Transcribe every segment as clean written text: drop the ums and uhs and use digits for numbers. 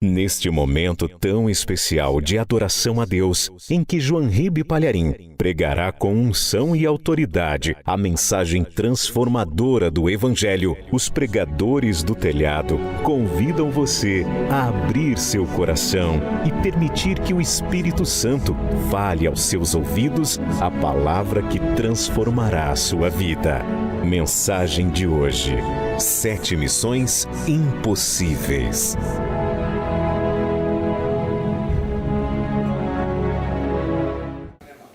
Neste momento tão especial de adoração a Deus, em que Joanribe Palharim pregará com unção e autoridade a mensagem transformadora do Evangelho, os pregadores do telhado convidam você a abrir seu coração e permitir que o Espírito Santo fale aos seus ouvidos a palavra que transformará a sua vida. Mensagem de hoje: 7 missões impossíveis.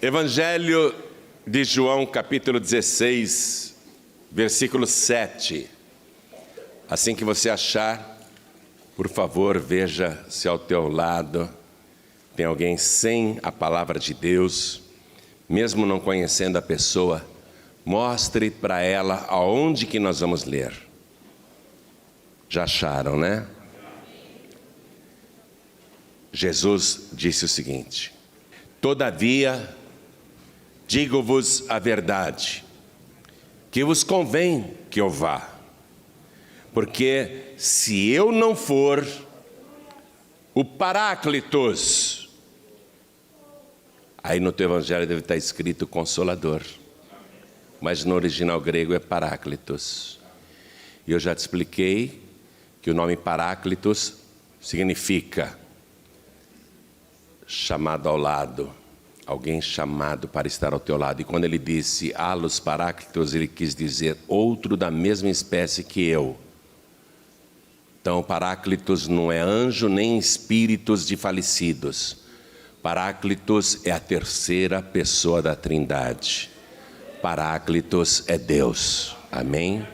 Evangelho de João, capítulo 16, versículo 7. Assim que você achar, por favor, veja se ao teu lado tem alguém sem a palavra de Deus, mesmo não conhecendo a pessoa, mostre para ela aonde que nós vamos ler. Já acharam, né? Jesus disse o seguinte: todavia, digo-vos a verdade, que vos convém que eu vá, porque se eu não for, o Paráclitos, aí no teu evangelho deve estar escrito Consolador, mas no original grego é Paráclitos. E eu já te expliquei que o nome Paráclitos significa chamado ao lado, alguém chamado para estar ao teu lado. E quando ele disse Allos Paráclitos, ele quis dizer outro da mesma espécie que eu. Então Paráclitos não é anjo nem espíritos de falecidos. Paráclitos é a terceira pessoa da Trindade. Paráclitos é Deus. Amém?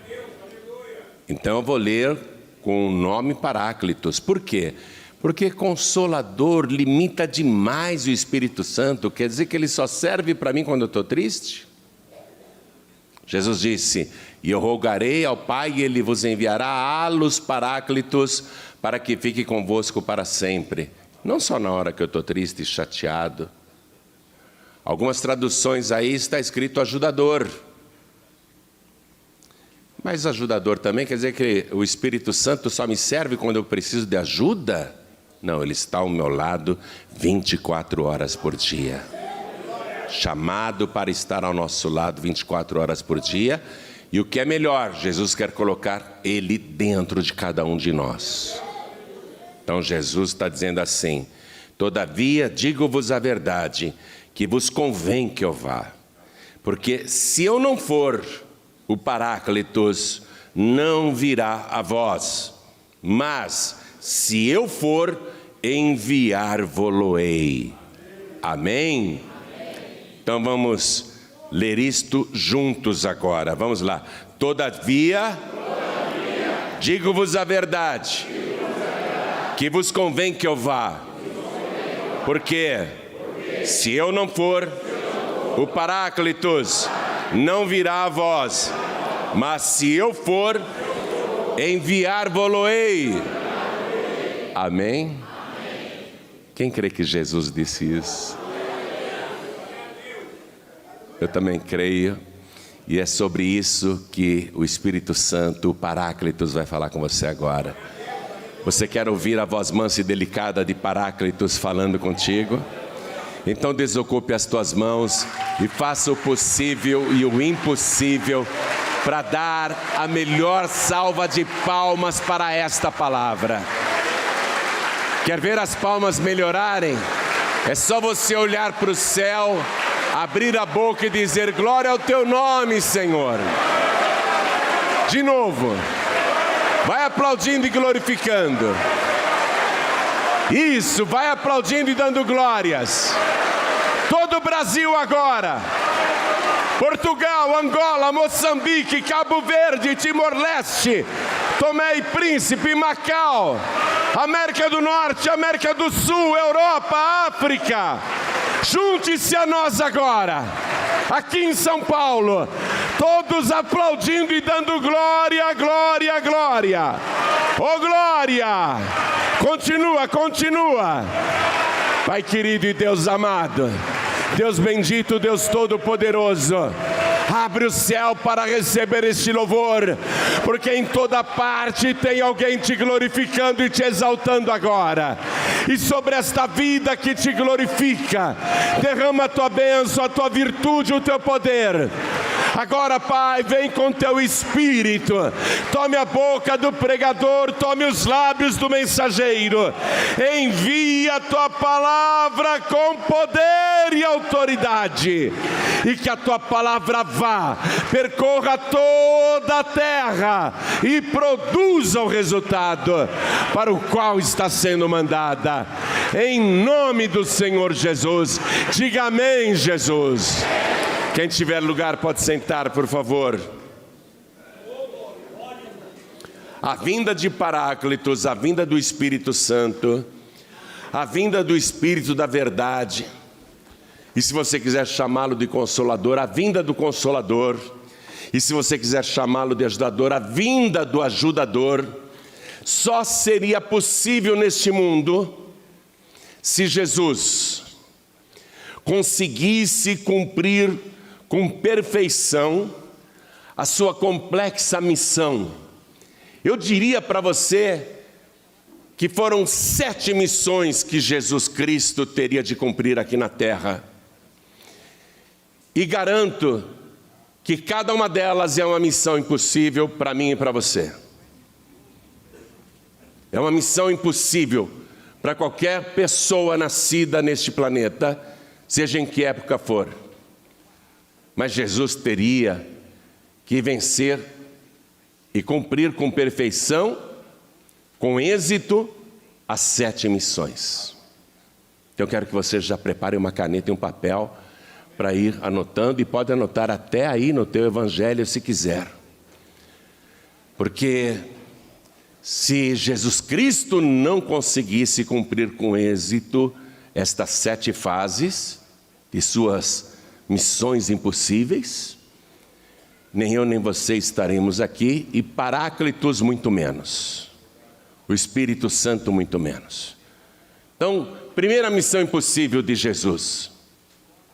Então eu vou ler com o nome Paráclitos. Por quê? Porque Consolador limita demais o Espírito Santo. Quer dizer que ele só serve para mim quando eu estou triste? Jesus disse: e eu rogarei ao Pai e Ele vos enviará Allos Paráclitos para que fique convosco para sempre. Não só na hora que eu estou triste e chateado. Algumas traduções aí está escrito ajudador. Mas ajudador também quer dizer que o Espírito Santo só me serve quando eu preciso de ajuda? Não, ele está ao meu lado 24 horas por dia. Chamado para estar ao nosso lado 24 horas por dia. E o que é melhor, Jesus quer colocar ele dentro de cada um de nós. Então Jesus está dizendo assim: todavia digo-vos a verdade, que vos convém que eu vá. Porque se eu não for, o Paráclitos não virá a vós. Mas se eu for, enviar-vos-ei. Amém? Então vamos ler isto juntos agora. Vamos lá. Todavia, digo-vos a verdade, que vos convém que eu vá. Porque se eu não for, o Paráclitos não virá a vós. Mas se eu for, enviar-vos-ei. Amém? Quem crê que Jesus disse isso? Eu também creio. E é sobre isso que o Espírito Santo, o Paráclitos, vai falar com você agora. Você quer ouvir a voz mansa e delicada de Paráclitos falando contigo? Então desocupe as tuas mãos e faça o possível e o impossível para dar a melhor salva de palmas para esta palavra. Quer ver as palmas melhorarem? É só você olhar para o céu, abrir a boca e dizer: glória ao teu nome, Senhor. De novo. Vai aplaudindo e glorificando. Isso, vai aplaudindo e dando glórias. Todo o Brasil agora. Portugal, Angola, Moçambique, Cabo Verde, Timor-Leste, Tomé e Príncipe, Macau, América do Norte, América do Sul, Europa, África. Junte-se a nós agora, aqui em São Paulo, todos aplaudindo e dando glória, glória, glória. Oh, glória! Continua, continua. Pai querido e Deus amado, Deus bendito, Deus todo-poderoso, Abre o céu para receber este louvor, porque em toda parte tem alguém te glorificando e te exaltando agora. E sobre esta vida que te glorifica, derrama a tua bênção, a tua virtude, o teu poder. Agora, Pai, vem com teu Espírito, tome a boca do pregador, tome os lábios do mensageiro, envia a tua palavra com poder e autoridade, e que a tua palavra vá, percorra toda a terra e produza o resultado para o qual está sendo mandada, em nome do Senhor Jesus. Diga amém, Jesus. Quem tiver lugar pode sentar, por favor. A vinda de Paráclitos, a vinda do Espírito Santo, a vinda do Espírito da verdade, e se você quiser chamá-lo de Consolador, a vinda do Consolador, e se você quiser chamá-lo de Ajudador, a vinda do Ajudador, só seria possível neste mundo se Jesus conseguisse cumprir com perfeição a sua complexa missão. Eu diria para você que foram 7 missões que Jesus Cristo teria de cumprir aqui na terra. E garanto que cada uma delas é uma missão impossível para mim e para você. É uma missão impossível para qualquer pessoa nascida neste planeta, seja em que época for. Mas Jesus teria que vencer e cumprir com perfeição, com êxito, as 7 missões. Então eu quero que você já prepare uma caneta e um papel para ir anotando, e pode anotar até aí no teu evangelho se quiser. Porque se Jesus Cristo não conseguisse cumprir com êxito estas 7 fases de suas missões impossíveis, nem eu nem você estaremos aqui, e Paráclitos muito menos, o Espírito Santo muito menos. Então, primeira missão impossível de Jesus: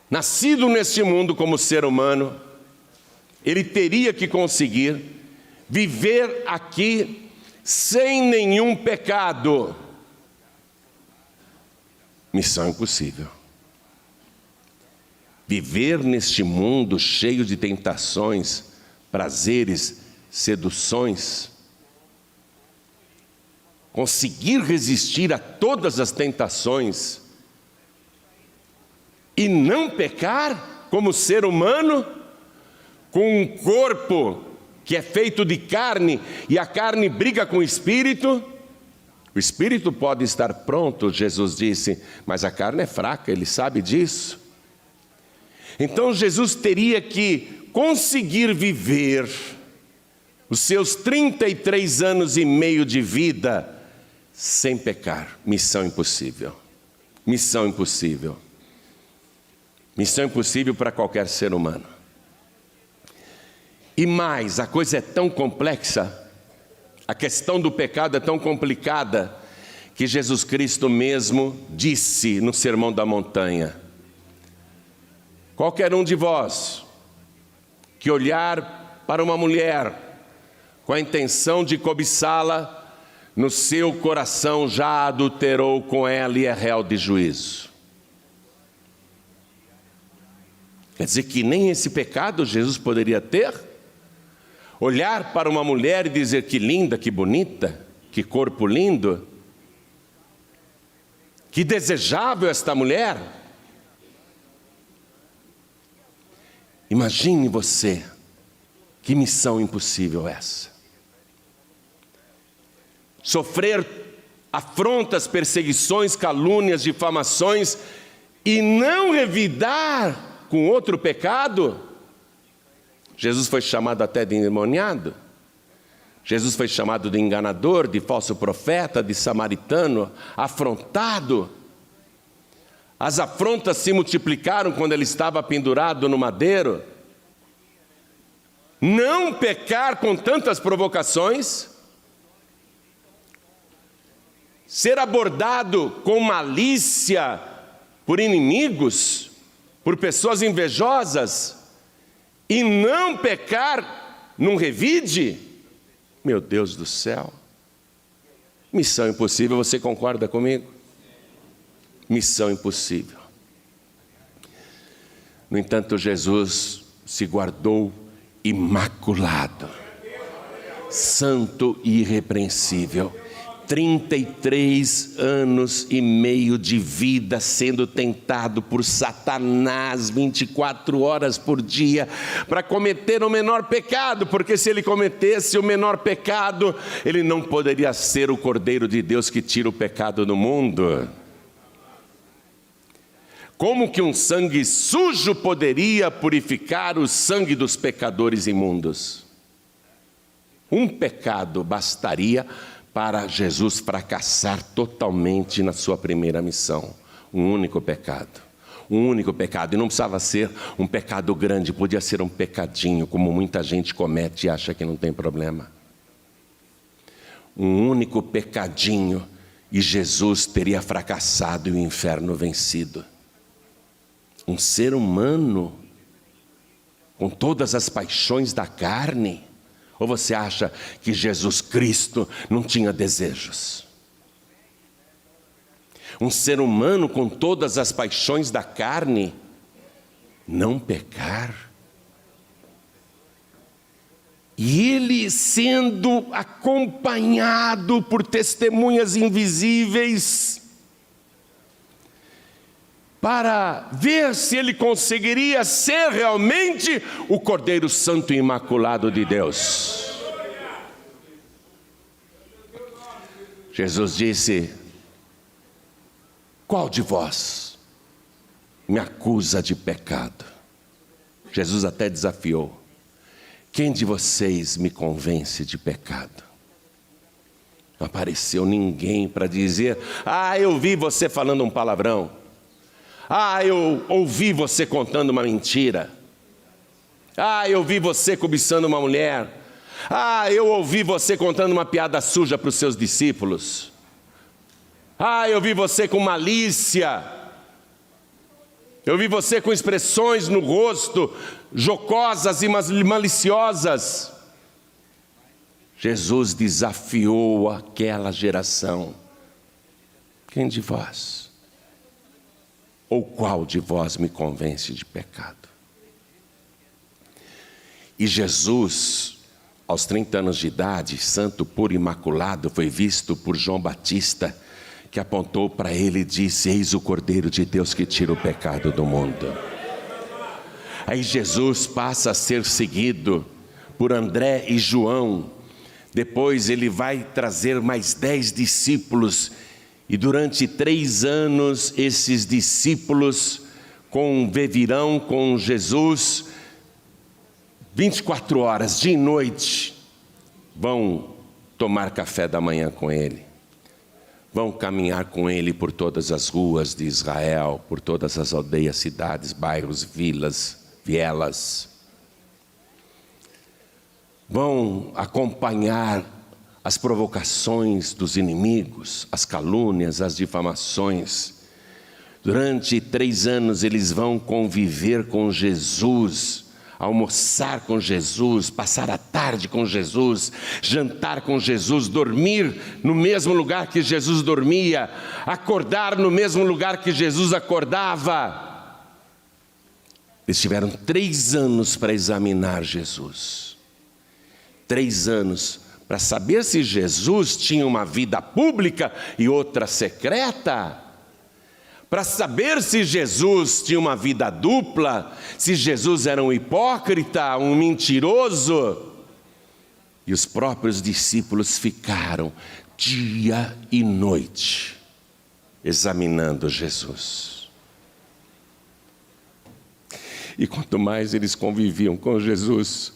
nascido neste mundo como ser humano, ele teria que conseguir viver aqui sem nenhum pecado. Missão impossível. Viver neste mundo cheio de tentações, prazeres, seduções, conseguir resistir a todas as tentações e não pecar como ser humano, com um corpo que é feito de carne, e a carne briga com o espírito. O espírito pode estar pronto, Jesus disse, mas a carne é fraca, ele sabe disso. Então Jesus teria que conseguir viver os seus 33 anos e meio de vida sem pecar. Missão impossível. Missão impossível. Missão impossível para qualquer ser humano. E mais, a coisa é tão complexa, a questão do pecado é tão complicada, que Jesus Cristo mesmo disse no Sermão da Montanha: qualquer um de vós que olhar para uma mulher com a intenção de cobiçá-la, no seu coração já adulterou com ela e é réu de juízo. Quer dizer que nem esse pecado Jesus poderia ter? Olhar para uma mulher e dizer que linda, que bonita, que corpo lindo, que desejável esta mulher. Imagine você, que missão impossível essa. Sofrer afrontas, perseguições, calúnias, difamações e não revidar com outro pecado. Jesus foi chamado até de endemoniado. Jesus foi chamado de enganador, de falso profeta, de samaritano, afrontado. As afrontas se multiplicaram quando ele estava pendurado no madeiro. Não pecar com tantas provocações, ser abordado com malícia por inimigos, por pessoas invejosas, e não pecar num revide? Meu Deus do céu. Missão impossível, você concorda comigo? Missão impossível. No entanto, Jesus se guardou imaculado, santo e irrepreensível. 33 anos e meio de vida sendo tentado por Satanás 24 horas por dia para cometer o menor pecado, porque se ele cometesse o menor pecado, ele não poderia ser o Cordeiro de Deus que tira o pecado do mundo. Como que um sangue sujo poderia purificar o sangue dos pecadores imundos? Um pecado bastaria para Jesus fracassar totalmente na sua primeira missão. Um único pecado. Um único pecado. E não precisava ser um pecado grande, podia ser um pecadinho, como muita gente comete e acha que não tem problema. Um único pecadinho e Jesus teria fracassado e o inferno vencido. Um ser humano com todas as paixões da carne. Ou você acha que Jesus Cristo não tinha desejos? Um ser humano com todas as paixões da carne, não pecar? E ele sendo acompanhado por testemunhas invisíveis, para ver se ele conseguiria ser realmente o Cordeiro Santo e Imaculado de Deus. Jesus disse: qual de vós me acusa de pecado? Jesus até desafiou: quem de vocês me convence de pecado? Não apareceu ninguém para dizer: eu vi você falando um palavrão. Eu ouvi você contando uma mentira. Eu vi você cobiçando uma mulher. Eu ouvi você contando uma piada suja para os seus discípulos. Eu vi você com malícia. Eu vi você com expressões no rosto jocosas e maliciosas. Jesus desafiou aquela geração: quem de vós? Ou qual de vós me convence de pecado? E Jesus, aos 30 anos de idade, santo, puro, imaculado, foi visto por João Batista, que apontou para ele e disse: eis o Cordeiro de Deus que tira o pecado do mundo. Aí Jesus passa a ser seguido por André e João. Depois ele vai trazer mais 10 discípulos. E durante 3 anos, esses discípulos conviverão com Jesus 24 horas, dia e noite. Vão tomar café da manhã com ele. Vão caminhar com ele por todas as ruas de Israel, por todas as aldeias, cidades, bairros, vilas, vielas. Vão acompanhar as provocações dos inimigos, as calúnias, as difamações. Durante 3 anos eles vão conviver com Jesus, almoçar com Jesus, passar a tarde com Jesus, jantar com Jesus, dormir no mesmo lugar que Jesus dormia, acordar no mesmo lugar que Jesus acordava. Eles tiveram 3 anos para examinar Jesus. 3 anos para saber se Jesus tinha uma vida pública e outra secreta, para saber se Jesus tinha uma vida dupla, se Jesus era um hipócrita, um mentiroso. E os próprios discípulos ficaram dia e noite examinando Jesus. E quanto mais eles conviviam com Jesus,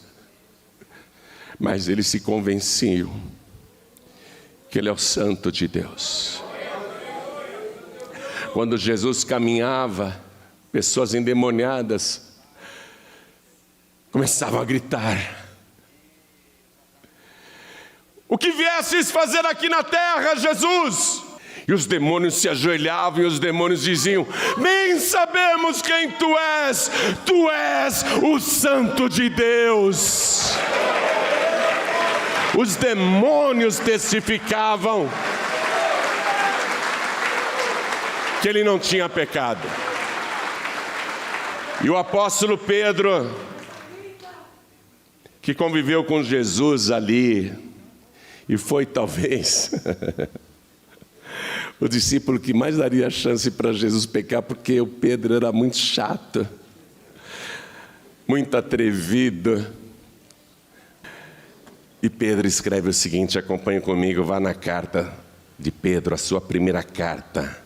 mas eles se convenciam que Ele é o Santo de Deus. Quando Jesus caminhava, pessoas endemoniadas começavam a gritar: o que viestes fazer aqui na terra, Jesus? E os demônios se ajoelhavam e os demônios diziam: bem sabemos quem tu és o Santo de Deus. Os demônios testificavam que ele não tinha pecado. E o apóstolo Pedro, que conviveu com Jesus ali, e foi talvez o discípulo que mais daria chance para Jesus pecar, porque o Pedro era muito chato, muito atrevido. E Pedro escreve o seguinte, acompanhe comigo, vá na carta de Pedro, a sua primeira carta,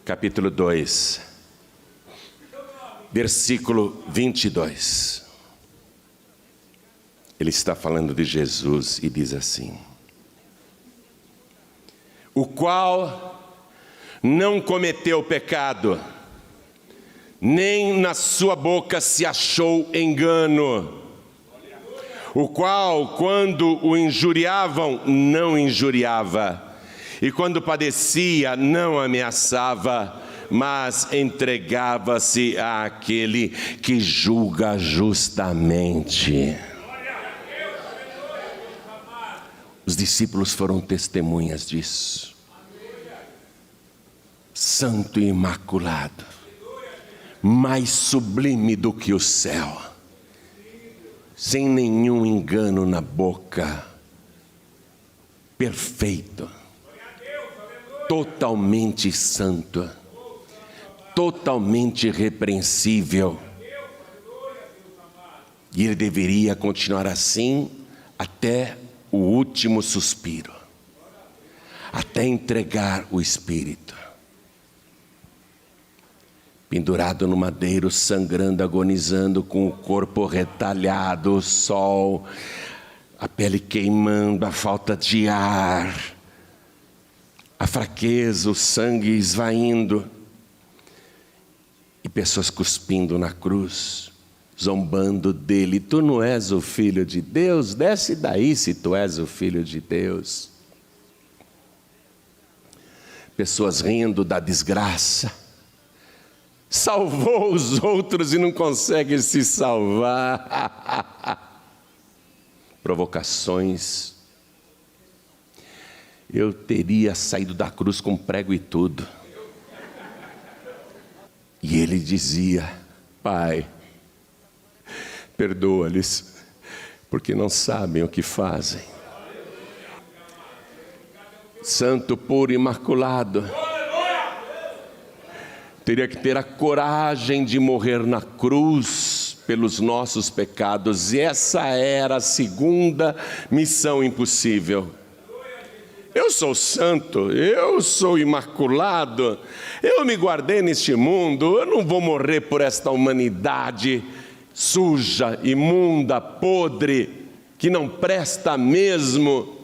capítulo 2, versículo 22. Ele está falando de Jesus e diz assim: o qual não cometeu pecado, nem na sua boca se achou engano, o qual, quando o injuriavam, não injuriava, e quando padecia, não ameaçava, mas entregava-se àquele que julga justamente. Os discípulos foram testemunhas disso. Santo e imaculado, mais sublime do que o céu, sem nenhum engano na boca, perfeito, totalmente santo, totalmente irrepreensível. E ele deveria continuar assim até o último suspiro, até entregar o Espírito. Pendurado no madeiro, sangrando, agonizando, com o corpo retalhado, o sol, a pele queimando, a falta de ar, a fraqueza, o sangue esvaindo, e pessoas cuspindo na cruz, zombando dele: tu não és o Filho de Deus? Desce daí se tu és o Filho de Deus. Pessoas rindo da desgraça. Salvou os outros e não consegue se salvar. Provocações. Eu teria saído da cruz com prego e tudo. E ele dizia: Pai, perdoa-lhes, porque não sabem o que fazem. Santo, puro, imaculado, teria que ter a coragem de morrer na cruz pelos nossos pecados, e essa era a segunda missão impossível. Eu sou santo, eu sou imaculado, eu me guardei neste mundo, eu não vou morrer por esta humanidade suja, imunda, podre, que não presta mesmo.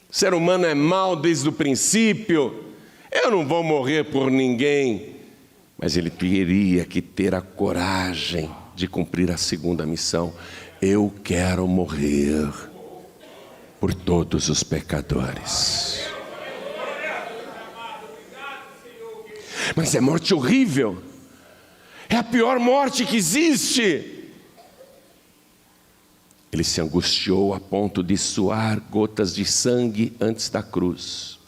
O ser humano é mau desde o princípio. Eu não vou morrer por ninguém. Mas ele teria que ter a coragem de cumprir a segunda missão. Eu quero morrer por todos os pecadores. Mas é morte horrível. É a pior morte que existe. Ele se angustiou a ponto de suar gotas de sangue antes da cruz.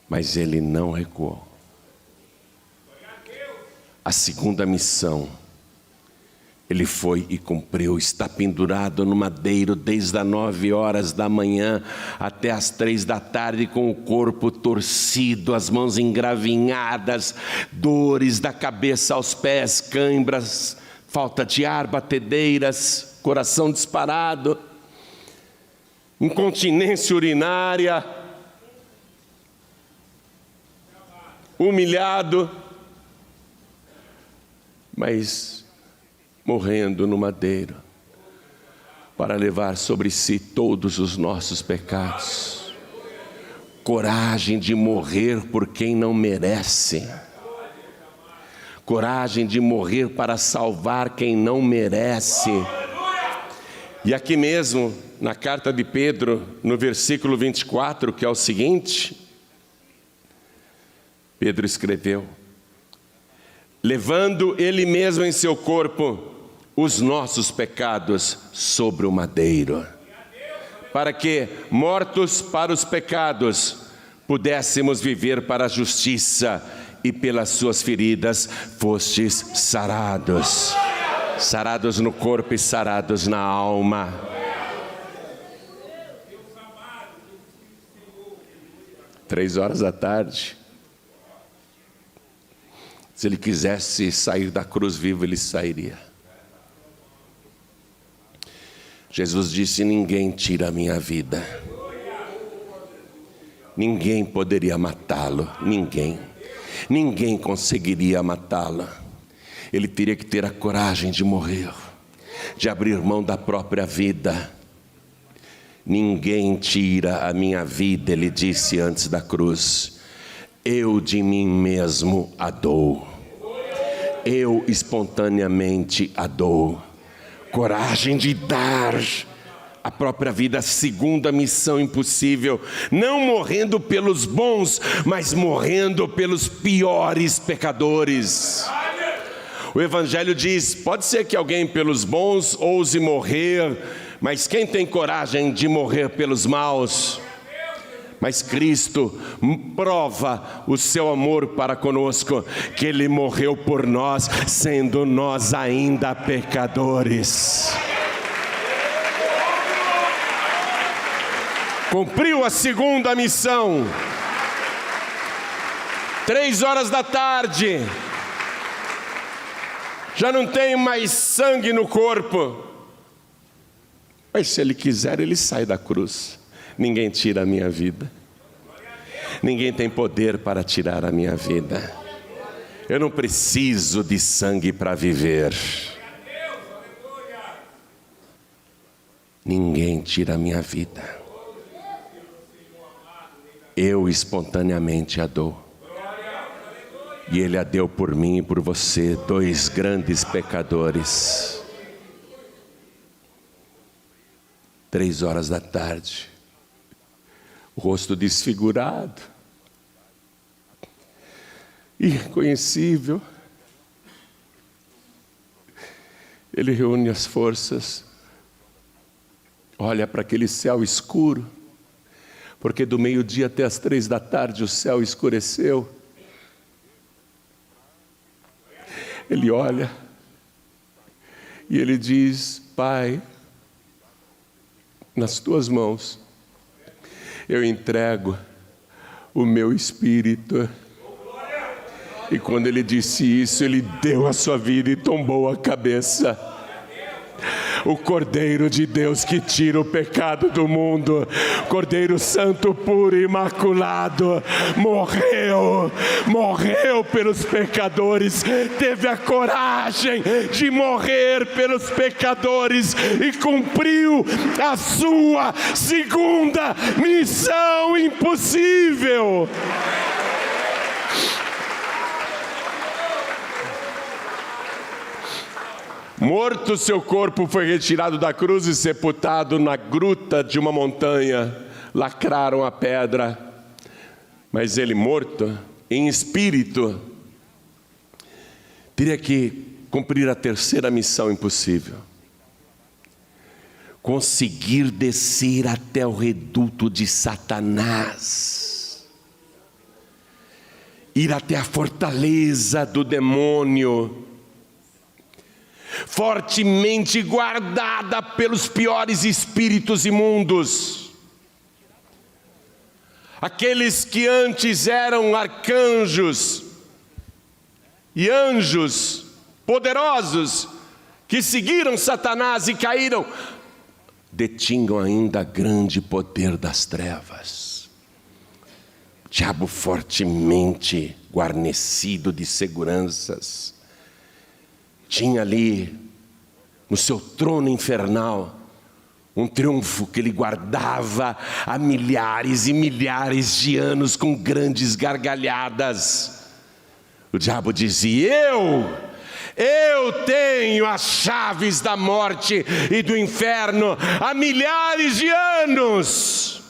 Mas ele não recuou. A segunda missão, ele foi e cumpriu. Está pendurado no madeiro desde as 9 horas da manhã até as 3 da tarde, com o corpo torcido, as mãos engravinhadas, dores da cabeça aos pés, cãibras, falta de ar, batedeiras, coração disparado, incontinência urinária, humilhado, mas morrendo no madeiro, para levar sobre si todos os nossos pecados. Coragem de morrer por quem não merece. Coragem de morrer para salvar quem não merece. E aqui mesmo, na carta de Pedro, no versículo 24, que é o seguinte, Pedro escreveu: levando ele mesmo em seu corpo os nossos pecados sobre o madeiro, para que, mortos para os pecados, pudéssemos viver para a justiça, e pelas suas feridas fostes sarados. Sarados no corpo e sarados na alma. Três horas da tarde. Se ele quisesse sair da cruz vivo, ele sairia. Jesus disse: ninguém tira a minha vida. Ninguém poderia matá-lo, ninguém conseguiria matá-lo. Ele teria que ter a coragem de morrer, de abrir mão da própria vida. Ninguém tira a minha vida, ele disse antes da cruz. Eu de mim mesmo a dou. Eu espontaneamente a dou. Coragem de dar a própria vida, a segunda missão impossível, não morrendo pelos bons, mas morrendo pelos piores pecadores. O Evangelho diz: pode ser que alguém pelos bons ouse morrer, mas quem tem coragem de morrer pelos maus? Mas Cristo prova o seu amor para conosco, que Ele morreu por nós, sendo nós ainda pecadores. Cumpriu a segunda missão. 3 horas da tarde. Já não tem mais sangue no corpo. Mas se Ele quiser, Ele sai da cruz. Ninguém tira a minha vida. Ninguém tem poder para tirar a minha vida. Eu não preciso de sangue para viver. Ninguém tira a minha vida. Eu espontaneamente a dou. E Ele a deu por mim e por você, 2 grandes pecadores. 3 horas da tarde, o rosto desfigurado, irreconhecível. Ele reúne as forças, olha para aquele céu escuro, porque do meio-dia até as 3 da tarde o céu escureceu. Ele olha e ele diz: Pai, nas tuas mãos eu entrego o meu espírito. E quando ele disse isso, ele deu a sua vida e tombou a cabeça. O Cordeiro de Deus que tira o pecado do mundo, Cordeiro Santo, puro e imaculado, morreu pelos pecadores, teve a coragem de morrer pelos pecadores e cumpriu a sua segunda missão impossível. Morto, seu corpo foi retirado da cruz e sepultado na gruta de uma montanha. Lacraram a pedra. Mas ele, morto, em espírito, teria que cumprir a terceira missão impossível. Conseguir descer até o reduto de Satanás. Ir até a fortaleza do demônio, fortemente guardada pelos piores espíritos imundos. Aqueles que antes eram arcanjos e anjos poderosos, que seguiram Satanás e caíram, detinham ainda grande poder das trevas. O diabo fortemente guarnecido de seguranças, tinha ali, no seu trono infernal, um triunfo que ele guardava há milhares e milhares de anos com grandes gargalhadas. O diabo dizia: Eu tenho as chaves da morte e do inferno há milhares de anos.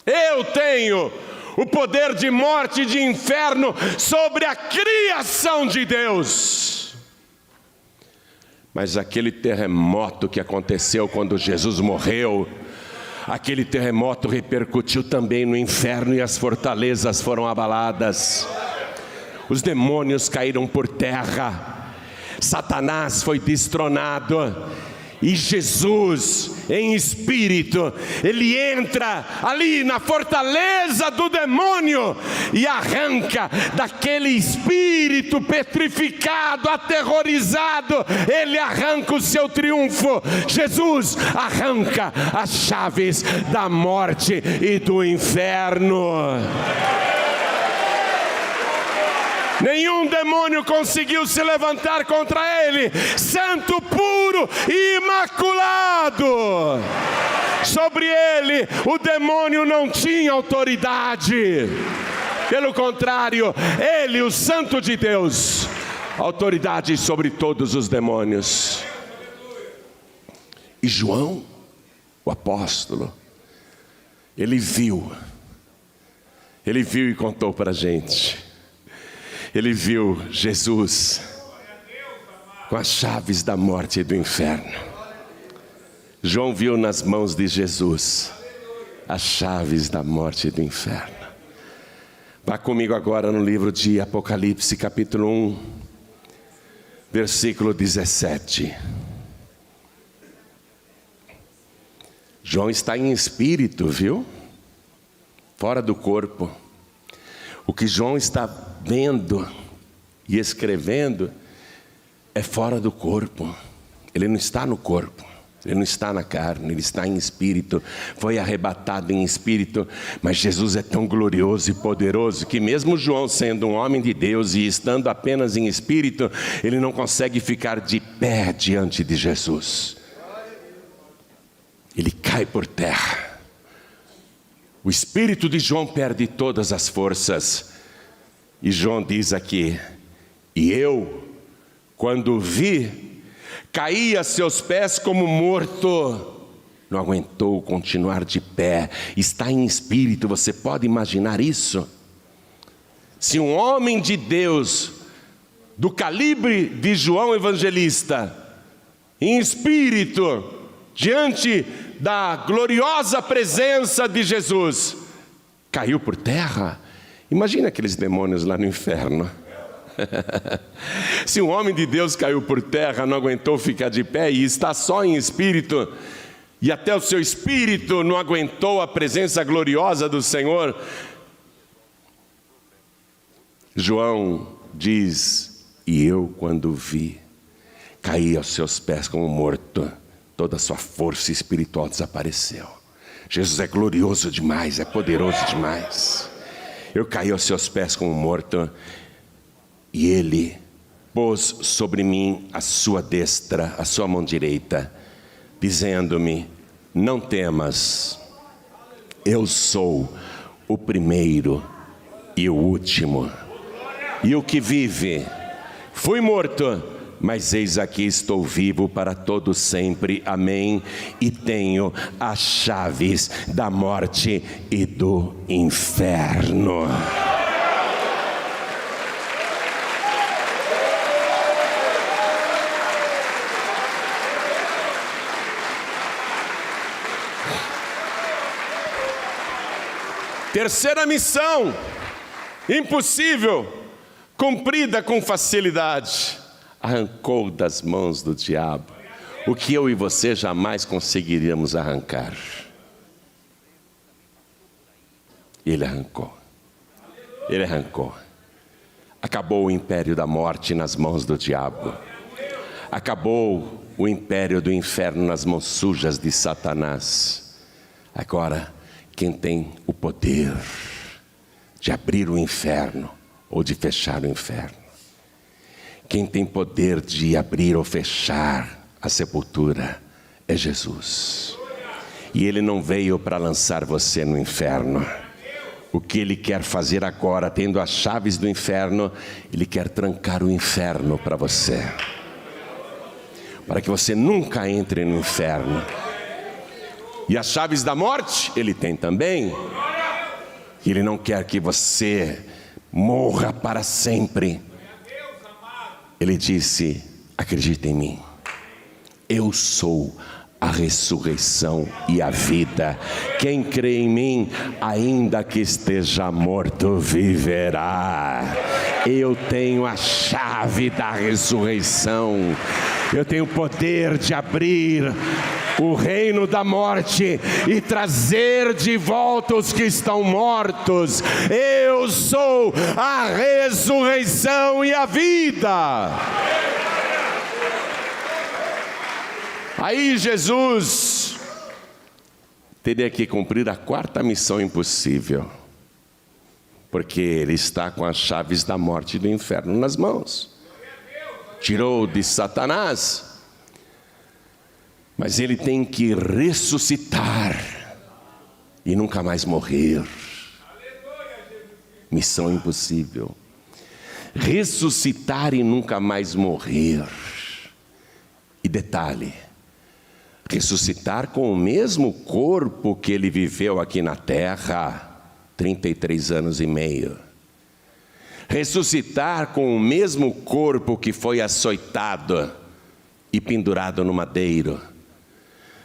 Eu tenho o poder de morte e de inferno sobre a criação de Deus. Mas aquele terremoto que aconteceu quando Jesus morreu, aquele terremoto repercutiu também no inferno e as fortalezas foram abaladas. Os demônios caíram por terra, Satanás foi destronado, e Jesus, em espírito, ele entra ali na fortaleza do demônio e arranca daquele espírito petrificado, aterrorizado, ele arranca o seu triunfo. Jesus arranca as chaves da morte e do inferno. Nenhum demônio conseguiu se levantar contra ele, santo, puro e imaculado. Sobre ele, o demônio não tinha autoridade. Pelo contrário, ele, o santo de Deus, autoridade sobre todos os demônios. E João, o apóstolo, ele viu e contou para a gente. Ele viu Jesus com as chaves da morte e do inferno. João viu nas mãos de Jesus as chaves da morte e do inferno. Vá comigo agora no livro de Apocalipse, capítulo 1, versículo 17. João está em espírito, viu? Fora do corpo. O que João está vendo e escrevendo é fora do corpo. Ele não está no corpo, ele não está na carne, ele está em espírito. Foi arrebatado em espírito. Mas Jesus é tão glorioso e poderoso que mesmo João sendo um homem de Deus e estando apenas em espírito, ele não consegue ficar de pé diante de Jesus. Ele cai por terra. O espírito de João perde todas as forças. E João diz aqui: e eu, quando vi, caí a seus pés como morto. Não aguentou continuar de pé. Está em espírito, você pode imaginar isso? Se um homem de Deus, do calibre de João Evangelista, em espírito, diante da gloriosa presença de Jesus, caiu por terra, imagina aqueles demônios lá no inferno. Se um homem de Deus caiu por terra, não aguentou ficar de pé e está só em espírito, e até o seu espírito não aguentou a presença gloriosa do Senhor, João diz: e eu, quando vi, caí aos seus pés como morto. Toda a sua força espiritual desapareceu. Jesus é glorioso demais, é poderoso demais. Eu caí aos seus pés como morto, e ele pôs sobre mim a sua destra, a sua mão direita, dizendo-me: não temas, eu sou o primeiro e o último, e o que vive. Fui morto, mas eis aqui estou vivo para todo sempre, amém, e tenho as chaves da morte e do inferno. Terceira missão, impossível, cumprida com facilidade. Arrancou das mãos do diabo o que eu e você jamais conseguiríamos arrancar. Ele arrancou. Ele arrancou. Acabou o império da morte nas mãos do diabo. Acabou o império do inferno nas mãos sujas de Satanás. Agora, quem tem o poder de abrir o inferno ou de fechar o inferno, quem tem poder de abrir ou fechar a sepultura é Jesus. E Ele não veio para lançar você no inferno. O que Ele quer fazer agora, tendo as chaves do inferno, Ele quer trancar o inferno para você, para que você nunca entre no inferno. E as chaves da morte, Ele tem também. Ele não quer que você morra para sempre. Ele disse: acredita em mim, eu sou a ressurreição e a vida. Quem crê em mim, ainda que esteja morto, viverá. Eu tenho a chave da ressurreição. Eu tenho o poder de abrir o reino da morte e trazer de volta os que estão mortos. Eu sou a ressurreição e a vida. Aí Jesus teria que cumprir a quarta missão impossível, porque Ele está com as chaves da morte e do inferno nas mãos. Tirou de Satanás, mas Ele tem que ressuscitar e nunca mais morrer. Missão impossível. Ressuscitar e nunca mais morrer. E detalhe, ressuscitar com o mesmo corpo que Ele viveu aqui na terra, 33 anos e meio. Ressuscitar com o mesmo corpo que foi açoitado e pendurado no madeiro.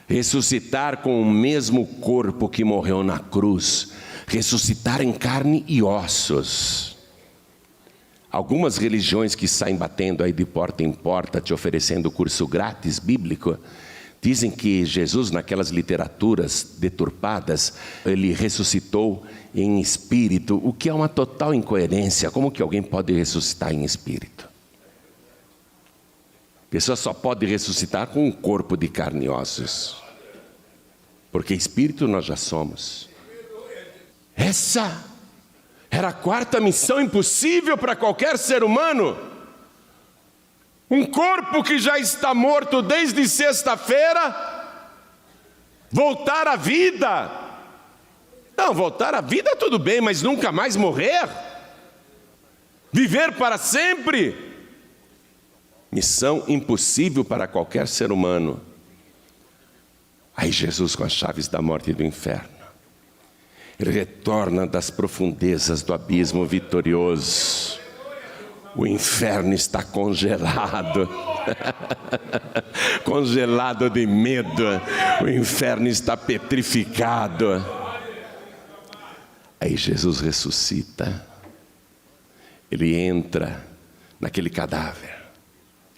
Ressuscitar com o mesmo corpo que morreu na cruz. Ressuscitar em carne e ossos. Algumas religiões que saem batendo aí de porta em porta, te oferecendo curso grátis bíblico, dizem que Jesus, naquelas literaturas deturpadas, Ele ressuscitou em espírito, o que é uma total incoerência. Como que alguém pode ressuscitar em espírito? A pessoa só pode ressuscitar com um corpo de carne e ossos, porque espírito nós já somos. Essa era a quarta missão impossível para qualquer ser humano. Um corpo que já está morto desde sexta-feira, voltar à vida. Não, voltar à vida tudo bem, mas nunca mais morrer? Viver para sempre? Missão impossível para qualquer ser humano. Aí Jesus, com as chaves da morte e do inferno, Ele retorna das profundezas do abismo vitorioso. O inferno está congelado, congelado de medo. O inferno está petrificado. Aí Jesus ressuscita. Ele entra naquele cadáver.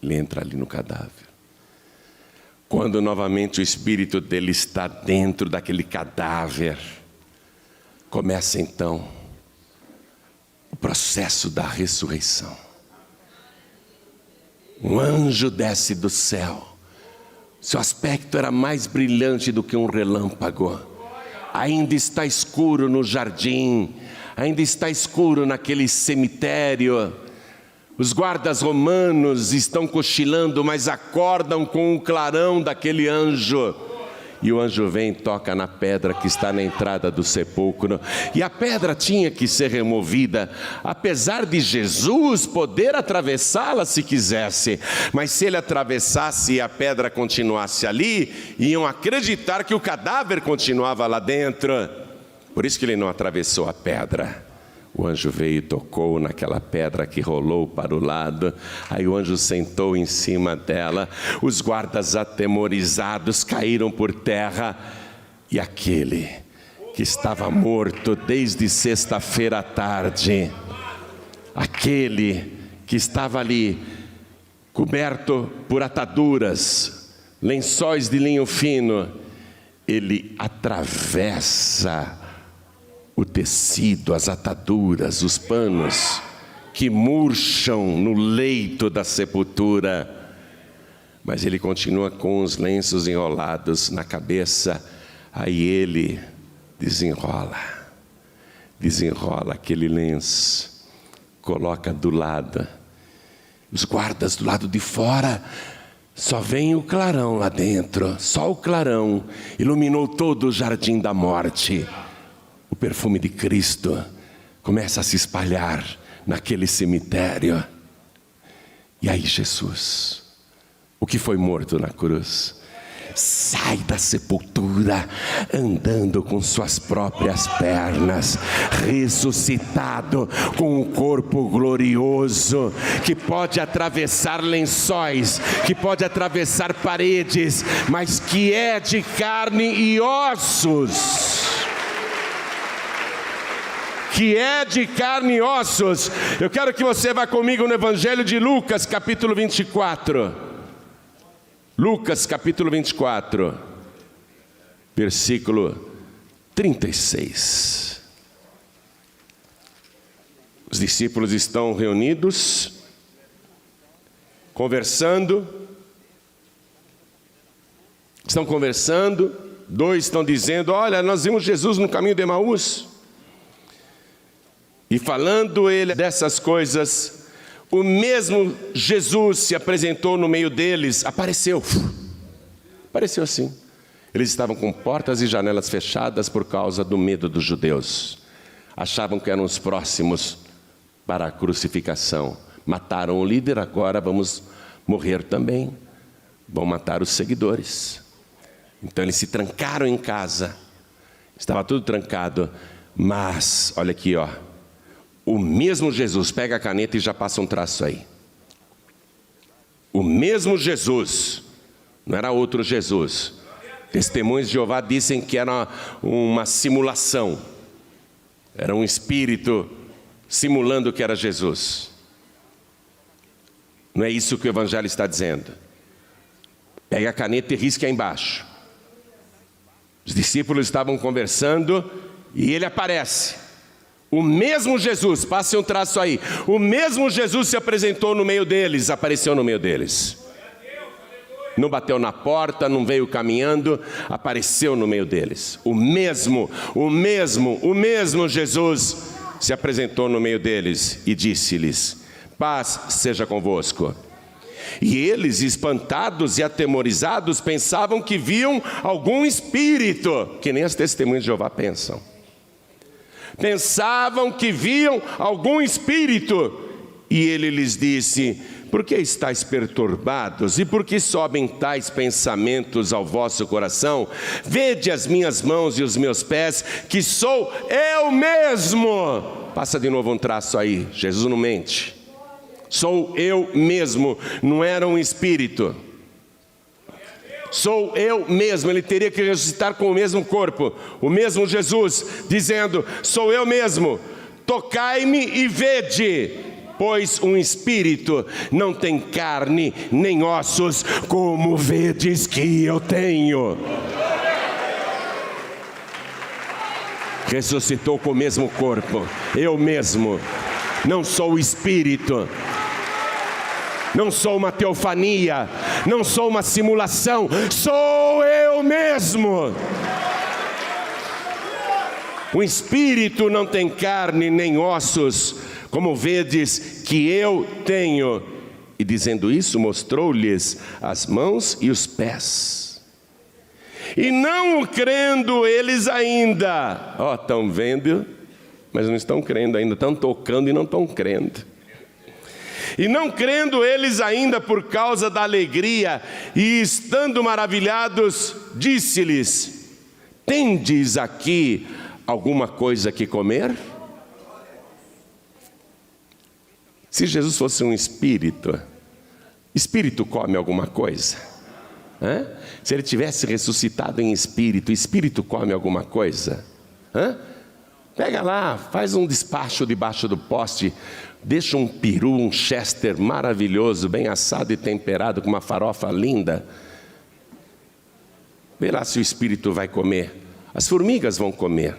Ele entra ali no cadáver. Quando novamente o espírito dele está dentro daquele cadáver, começa então o processo da ressurreição. Um anjo desce do céu. Seu aspecto era mais brilhante do que um relâmpago. Ainda está escuro no jardim, ainda está escuro naquele cemitério. Os guardas romanos estão cochilando, mas acordam com o clarão daquele anjo. E o anjo vem e toca na pedra que está na entrada do sepulcro. E a pedra tinha que ser removida, apesar de Jesus poder atravessá-la se quisesse. Mas se ele atravessasse e a pedra continuasse ali, iam acreditar que o cadáver continuava lá dentro. Por isso que ele não atravessou a pedra. O anjo veio e tocou naquela pedra que rolou para o lado. Aí o anjo sentou em cima dela. Os guardas atemorizados caíram por terra. E aquele que estava morto desde sexta-feira à tarde, aquele que estava ali coberto por ataduras, lençóis de linho fino, ele atravessa o tecido, as ataduras, os panos que murcham no leito da sepultura. Mas ele continua com os lenços enrolados na cabeça. Aí ele desenrola aquele lenço, coloca do lado. Os guardas do lado de fora, só vem o clarão lá dentro. Só o clarão iluminou todo o jardim da morte. o perfume de Cristo começa a se espalhar naquele cemitério. E aí Jesus, o que foi morto na cruz, sai da sepultura andando com suas próprias pernas, ressuscitado com um corpo glorioso, que pode atravessar lençóis, que pode atravessar paredes, mas que é de carne e ossos. Que é de carne e ossos. Eu quero que você vá comigo no Evangelho de Lucas, capítulo 24. Lucas, capítulo 24, versículo 36. Os discípulos estão reunidos, conversando. Estão conversando. Dois estão dizendo: olha, nós vimos Jesus no caminho de Emaús. E falando ele dessas coisas, o mesmo Jesus se apresentou no meio deles, apareceu assim. Eles estavam com portas e janelas fechadas por causa do medo dos judeus. Achavam que eram os próximos para a crucificação. Mataram o líder, agora vamos morrer também. Vão matar os seguidores. Então eles se trancaram em casa. Estava tudo trancado. Mas, olha aqui, ó. O mesmo Jesus, pega a caneta e já passa um traço aí. O mesmo Jesus, não era outro Jesus. Testemunhos de Jeová dizem que era uma simulação. Era um espírito simulando que era Jesus. Não é isso que o Evangelho está dizendo. Pega a caneta e risque aí embaixo. Os discípulos estavam conversando e ele aparece. O mesmo Jesus, passe um traço aí. O mesmo Jesus se apresentou no meio deles, apareceu no meio deles. Não bateu na porta, não veio caminhando, apareceu no meio deles. O mesmo Jesus se apresentou no meio deles e disse-lhes: paz seja convosco. E eles, espantados e atemorizados, pensavam que viam algum espírito, que nem as testemunhas de Jeová pensam. Pensavam que viam algum espírito. E ele lhes disse: por que estáis perturbados? E por que sobem tais pensamentos ao vosso coração? Vede as minhas mãos e os meus pés, que sou eu mesmo. Passa de novo um traço aí, Jesus não mente. Sou eu mesmo, não era um espírito. Sou eu mesmo. Ele teria que ressuscitar com o mesmo corpo. O mesmo Jesus dizendo: sou eu mesmo, tocai-me e vede. Pois um espírito não tem carne nem ossos, como vedes que eu tenho. Ressuscitou com o mesmo corpo. Eu mesmo, não sou o espírito. Não sou uma teofania, não sou uma simulação, sou eu mesmo. O espírito não tem carne nem ossos, como vedes que eu tenho. E dizendo isso, mostrou-lhes as mãos e os pés. E não crendo eles ainda, estão vendo, mas não estão crendo ainda, estão tocando e não estão crendo. E não crendo eles ainda por causa da alegria, e estando maravilhados, disse-lhes: tendes aqui alguma coisa que comer? Se Jesus fosse um espírito, espírito come alguma coisa? Se ele tivesse ressuscitado em espírito, espírito come alguma coisa? Pega lá, faz um despacho debaixo do poste, deixa um peru, um chester maravilhoso, bem assado e temperado, com uma farofa linda. Vê lá se o espírito vai comer. As formigas vão comer,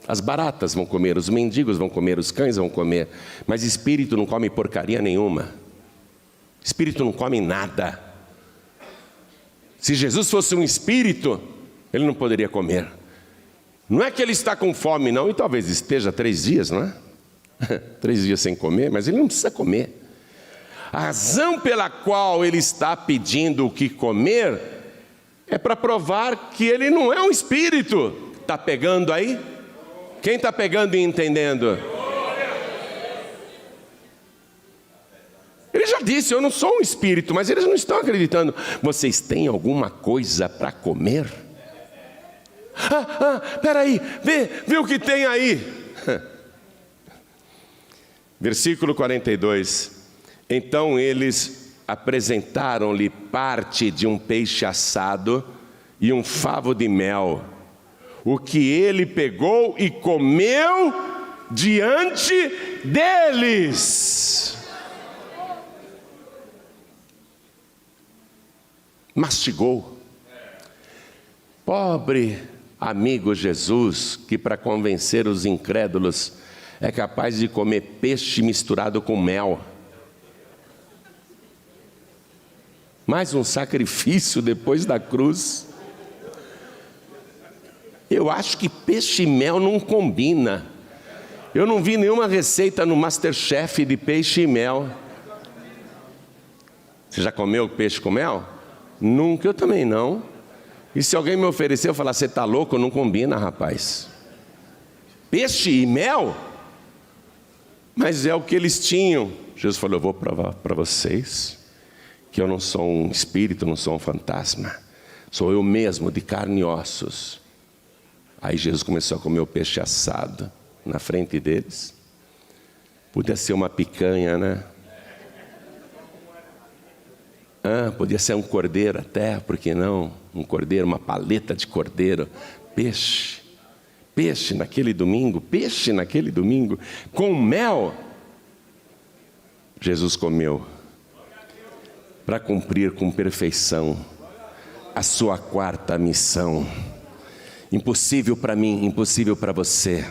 as baratas vão comer, os mendigos vão comer, os cães vão comer. Mas espírito não come porcaria nenhuma. Espírito não come nada. Se Jesus fosse um espírito, ele não poderia comer. Não é que ele está com fome não, e talvez esteja 3 dias, não é? 3 dias sem comer, mas ele não precisa comer. A razão pela qual ele está pedindo o que comer é para provar que ele não é um espírito. Está pegando aí? Quem está pegando e entendendo? Ele já disse, eu não sou um espírito, mas eles não estão acreditando. Vocês têm alguma coisa para comer? Peraí, vê o que tem aí. Versículo 42. Então eles apresentaram-lhe parte de um peixe assado e um favo de mel, o que ele pegou e comeu diante deles. Mastigou. Pobre amigo Jesus, que para convencer os incrédulos é capaz de comer peixe misturado com mel. Mais um sacrifício depois da cruz. Eu acho que peixe e mel não combina. Eu não vi nenhuma receita no MasterChef de peixe e mel. Você já comeu peixe com mel? Nunca, eu também não. E se alguém me oferecer, eu falar, você está louco? Não combina, rapaz. Peixe e mel? Mas é o que eles tinham. Jesus falou, eu vou provar para vocês que eu não sou um espírito, não sou um fantasma. Sou eu mesmo, de carne e ossos. Aí Jesus começou a comer o peixe assado na frente deles. Podia ser uma picanha, né? Podia ser um cordeiro até, por que não? Um cordeiro, uma paleta de cordeiro. Peixe naquele domingo, com mel. Jesus comeu, para cumprir com perfeição a sua quarta missão. Impossível para mim, impossível para você.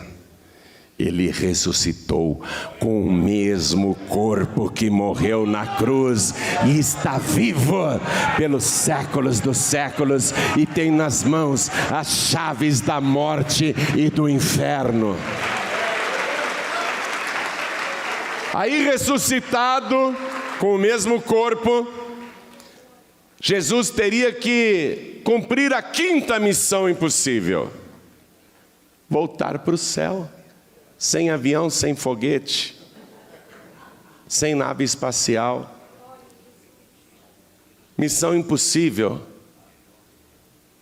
Ele ressuscitou com o mesmo corpo que morreu na cruz e está vivo pelos séculos dos séculos e tem nas mãos as chaves da morte e do inferno. Aí ressuscitado com o mesmo corpo, Jesus teria que cumprir a quinta missão impossível: voltar para o céu. Sem avião, sem foguete, sem nave espacial. Missão impossível.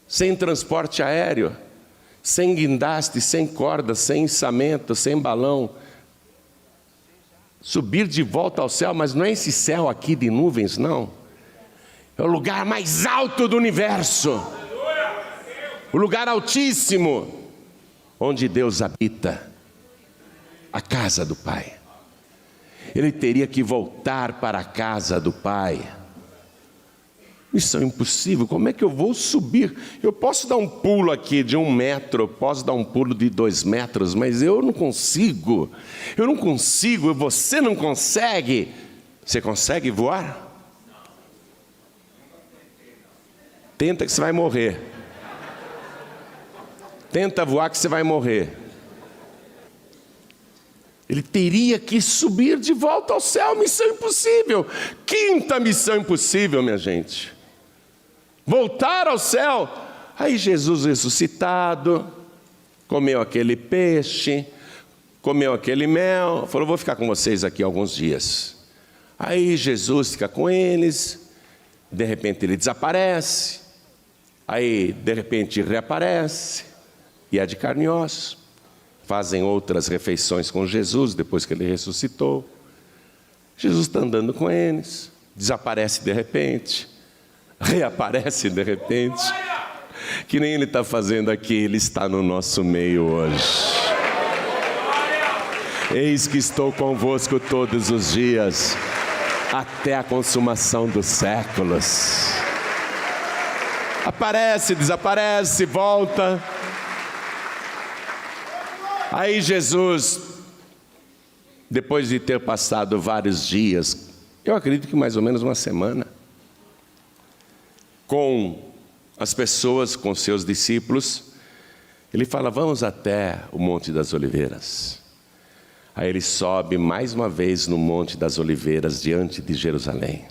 Sem transporte aéreo, sem guindaste, sem corda, sem içamento, sem balão. Subir de volta ao céu, mas não é esse céu aqui de nuvens, não. É o lugar mais alto do universo. O lugar altíssimo, onde Deus habita. A casa do Pai. Ele teria que voltar para a casa do Pai. Missão impossível. Como é que eu vou subir? Eu posso dar um pulo aqui de 1 metro, eu posso dar um pulo de 2 metros, mas eu não consigo. Você não consegue. Você consegue voar? Tenta que você vai morrer. Tenta voar que você vai morrer. Ele teria que subir de volta ao céu. Missão impossível. Quinta missão impossível, minha gente. Voltar ao céu. Aí Jesus ressuscitado, comeu aquele peixe, comeu aquele mel, falou, vou ficar com vocês aqui alguns dias. Aí Jesus fica com eles, de repente ele desaparece, aí de repente reaparece, e é de carne e osso. Fazem outras refeições com Jesus, depois que ele ressuscitou. Jesus está andando com eles, desaparece de repente, reaparece de repente. Que nem ele está fazendo aqui, ele está no nosso meio hoje. Eis que estou convosco todos os dias, até a consumação dos séculos. Aparece, desaparece, volta. Aí Jesus, depois de ter passado vários dias, eu acredito que mais ou menos uma semana, com as pessoas, com seus discípulos, ele fala, vamos até o Monte das Oliveiras. Aí ele sobe mais uma vez no Monte das Oliveiras, diante de Jerusalém.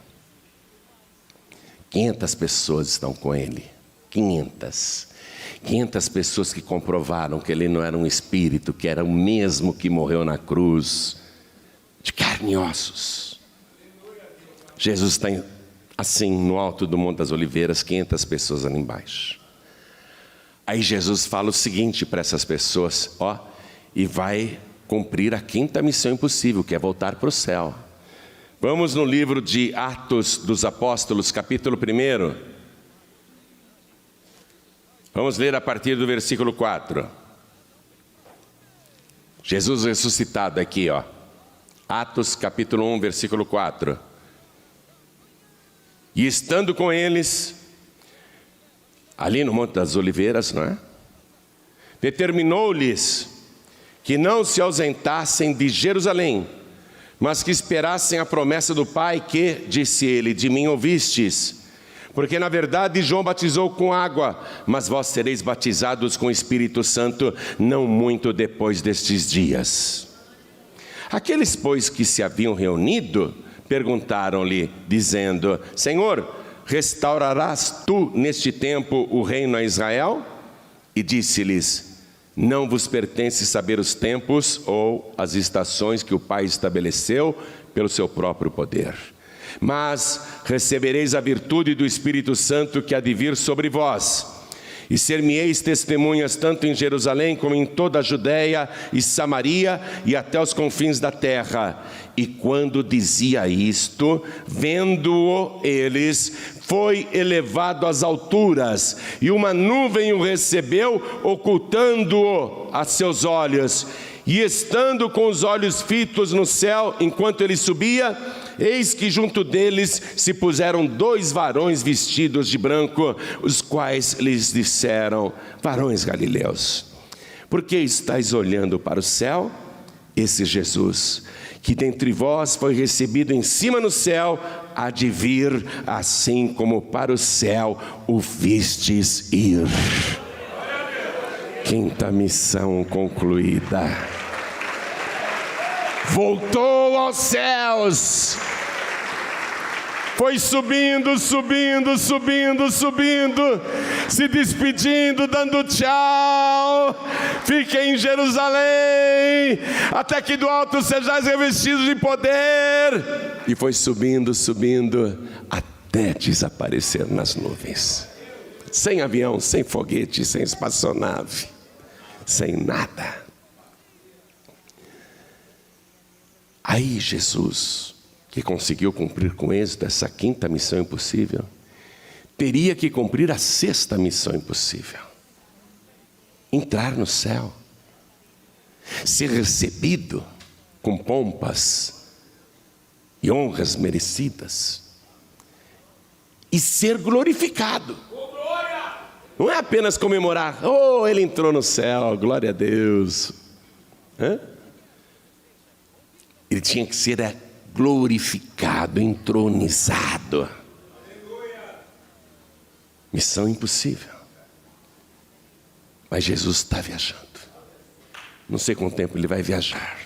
500 pessoas estão com ele, 500. 500 pessoas que comprovaram que ele não era um espírito, que era o mesmo que morreu na cruz, de carne e ossos. Jesus está assim no alto do Monte das Oliveiras, 500 pessoas ali embaixo. Aí Jesus fala o seguinte para essas pessoas, e vai cumprir a 5ª missão impossível, que é voltar para o céu. Vamos no livro de Atos dos Apóstolos, capítulo 1. Vamos ler a partir do versículo 4. Jesus ressuscitado aqui, Atos capítulo 1, versículo 4. E estando com eles, ali no Monte das Oliveiras, determinou-lhes que não se ausentassem de Jerusalém, mas que esperassem a promessa do Pai que, disse ele, de mim ouvistes. Porque na verdade João batizou com água, mas vós sereis batizados com o Espírito Santo não muito depois destes dias. Aqueles, pois, que se haviam reunido, perguntaram-lhe, dizendo: Senhor, restaurarás tu neste tempo o reino a Israel? E disse-lhes: não vos pertence saber os tempos ou as estações que o Pai estabeleceu pelo seu próprio poder. Mas recebereis a virtude do Espírito Santo que há de vir sobre vós, e ser-me-eis testemunhas tanto em Jerusalém como em toda a Judéia e Samaria e até os confins da terra. E quando dizia isto, vendo-o eles, foi elevado às alturas, e uma nuvem o recebeu, ocultando-o a seus olhos. E estando com os olhos fitos no céu, enquanto ele subia, eis que junto deles se puseram 2 varões vestidos de branco, os quais lhes disseram: varões galileus, por que estáis olhando para o céu? Esse Jesus, que dentre vós foi recebido em cima no céu, há de vir, assim como para o céu o vistes ir. 5ª missão concluída. Voltou aos céus. Foi subindo, subindo, subindo, subindo, se despedindo, dando tchau. Fiquem em Jerusalém, até que do alto sejais revestidos de poder. E foi subindo, subindo, até desaparecer nas nuvens. Sem avião, sem foguete, sem espaçonave, sem nada. Aí Jesus, que conseguiu cumprir com êxito essa 5ª missão impossível, teria que cumprir a 6ª missão impossível: entrar no céu, ser recebido com pompas e honras merecidas, e ser glorificado. Não é apenas comemorar: ele entrou no céu, glória a Deus. Ele tinha que ser glorificado, entronizado. Missão impossível. Mas Jesus está viajando. Não sei quanto tempo ele vai viajar.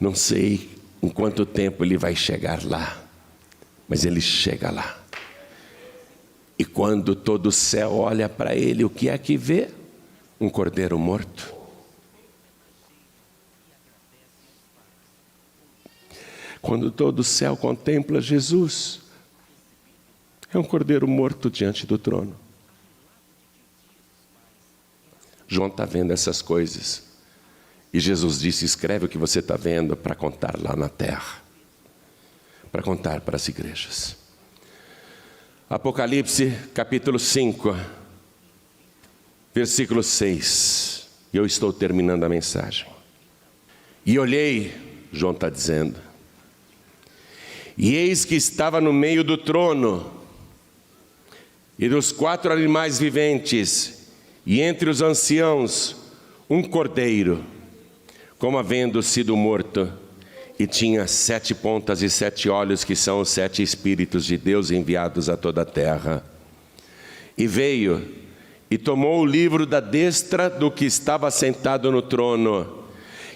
Não sei em quanto tempo ele vai chegar lá. Mas ele chega lá. E quando todo o céu olha para ele, o que é que vê? Um cordeiro morto. Quando todo o céu contempla Jesus, é um cordeiro morto diante do trono. João está vendo essas coisas. E Jesus disse: escreve o que você está vendo para contar lá na terra. Para contar para as igrejas. Apocalipse capítulo 5, versículo 6. E eu estou terminando a mensagem. E olhei, João está dizendo, e eis que estava no meio do trono, e dos 4 animais viventes, e entre os anciãos, um cordeiro, como havendo sido morto, e tinha 7 pontas e 7 olhos, que são os 7 Espíritos de Deus enviados a toda a terra. E veio, e tomou o livro da destra do que estava sentado no trono,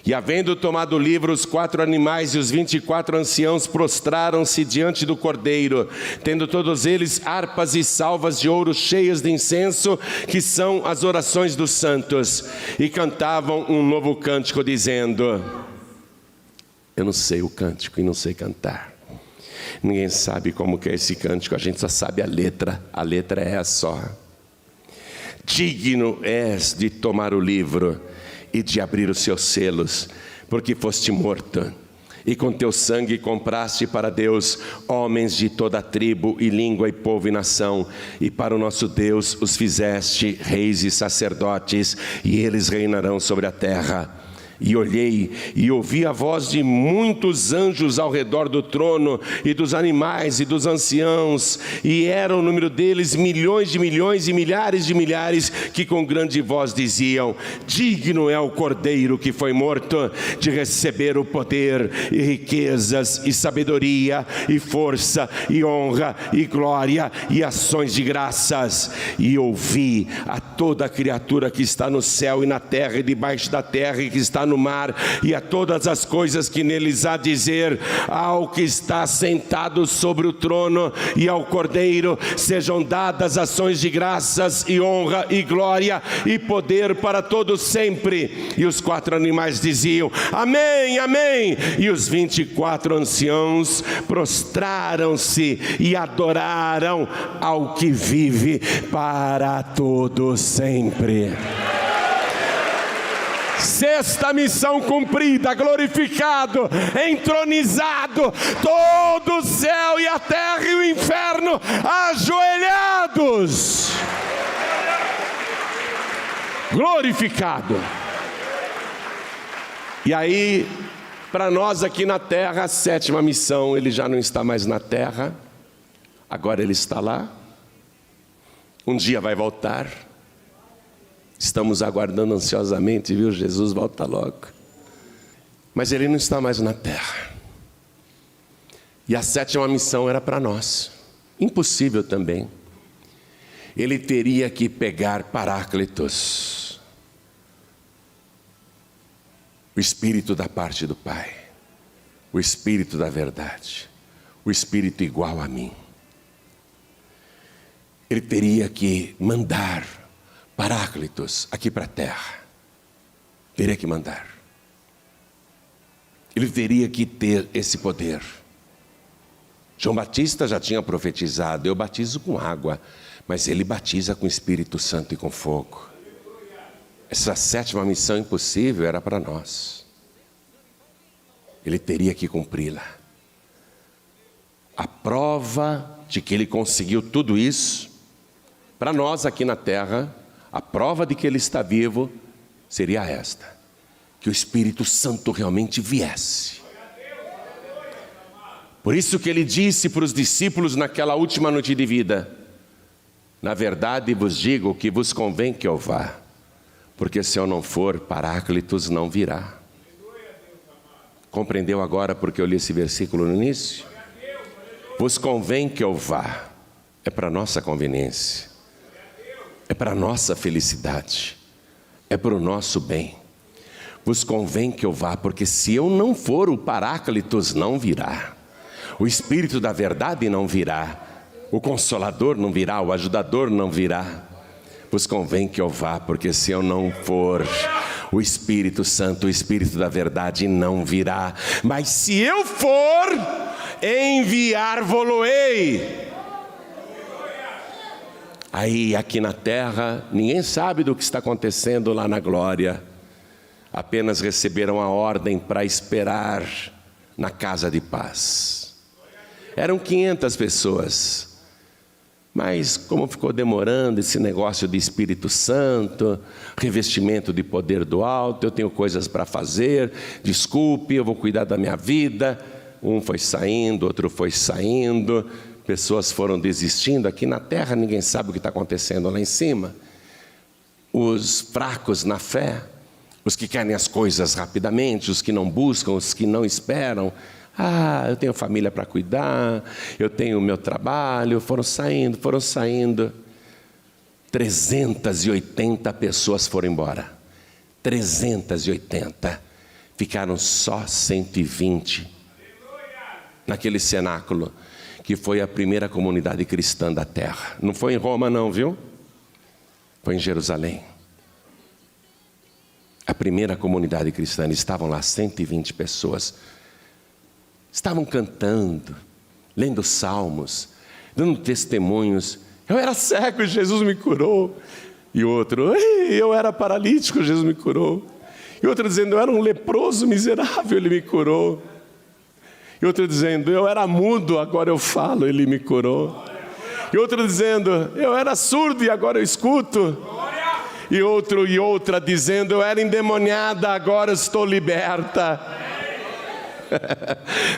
E havendo tomado o livro, os 4 animais e os 24 anciãos prostraram-se diante do Cordeiro, tendo todos eles harpas e salvas de ouro cheias de incenso, que são as orações dos santos, e cantavam um novo cântico, dizendo: eu não sei o cântico e não sei cantar. Ninguém sabe como que é esse cântico, a gente só sabe a letra é essa só. Digno és de tomar o livro e de abrir os seus selos, porque foste morto, e com teu sangue compraste para Deus homens de toda tribo e língua e povo e nação, e para o nosso Deus os fizeste reis e sacerdotes, e eles reinarão sobre a terra. E olhei e ouvi a voz de muitos anjos ao redor do trono, e dos animais e dos anciãos, e era o número deles milhões de milhões e milhares de milhares, que com grande voz diziam: digno é o Cordeiro que foi morto de receber o poder e riquezas e sabedoria e força e honra e glória e ações de graças. E ouvi a toda criatura que está no céu e na terra e debaixo da terra e que está no mar, e a todas as coisas que neles há, dizer ao que está sentado sobre o trono e ao Cordeiro: sejam dadas ações de graças e honra e glória e poder para todos sempre. E os 4 animais diziam: amém, amém. E os 24 anciãos prostraram-se e adoraram ao que vive para todos sempre. Sexta missão cumprida, glorificado, entronizado, todo o céu e a terra e o inferno ajoelhados. Glorificado. E aí, para nós aqui na terra, a 7ª missão, ele já não está mais na terra, agora ele está lá. Um dia vai voltar. Estamos aguardando ansiosamente, viu? Jesus volta logo. Mas ele não está mais na terra. E a 7ª missão era para nós. Impossível também. Ele teria que pegar Paráclitos, o Espírito da parte do Pai, o Espírito da verdade, o Espírito igual a mim. Ele teria que mandar Paráclitos aqui para a terra. Teria que mandar. Ele teria que ter esse poder. João Batista já tinha profetizado: eu batizo com água, mas ele batiza com Espírito Santo e com fogo. Essa 7ª missão impossível era para nós. Ele teria que cumpri-la. A prova de que ele conseguiu tudo isso, para nós aqui na terra, a prova de que ele está vivo seria esta: que o Espírito Santo realmente viesse. Por isso que ele disse para os discípulos naquela última noite de vida: na verdade vos digo que vos convém que eu vá, porque se eu não for, Paráclitos não virá. Compreendeu agora porque eu li esse versículo no início? Vos convém que eu vá, é para nossa conveniência. É para a nossa felicidade, é para o nosso bem. Vos convém que eu vá, porque se eu não for, o Paráclitos não virá, o Espírito da verdade não virá, o Consolador não virá, o Ajudador não virá. Vos convém que eu vá, porque se eu não for, o Espírito Santo, o Espírito da verdade não virá. Mas se eu for, enviar-vos-ei. Aí, aqui na terra, ninguém sabe do que está acontecendo lá na glória. Apenas receberam a ordem para esperar na casa de paz. Eram 500 pessoas. Mas como ficou demorando esse negócio de Espírito Santo, revestimento de poder do alto, eu tenho coisas para fazer, desculpe, eu vou cuidar da minha vida. Um foi saindo, outro foi saindo. Pessoas foram desistindo. Aqui na terra ninguém sabe o que está acontecendo lá em cima. Os fracos na fé, os que querem as coisas rapidamente, os que não buscam, os que não esperam. Eu tenho família para cuidar, eu tenho o meu trabalho. Foram saindo. 380 pessoas foram embora. 380. Ficaram só 120 naquele cenáculo, que foi a primeira comunidade cristã da terra. Não foi em Roma não, viu? Foi em Jerusalém. A primeira comunidade cristã, estavam lá 120 pessoas. Estavam cantando, lendo salmos, dando testemunhos. Eu era cego e Jesus me curou. E outro, eu era paralítico, Jesus me curou. E outro dizendo, eu era um leproso miserável, Ele me curou. E outro dizendo, eu era mudo, agora eu falo, Ele me curou. E outro dizendo, eu era surdo e agora eu escuto. E outro e outra dizendo, eu era endemoniada, agora eu estou liberta.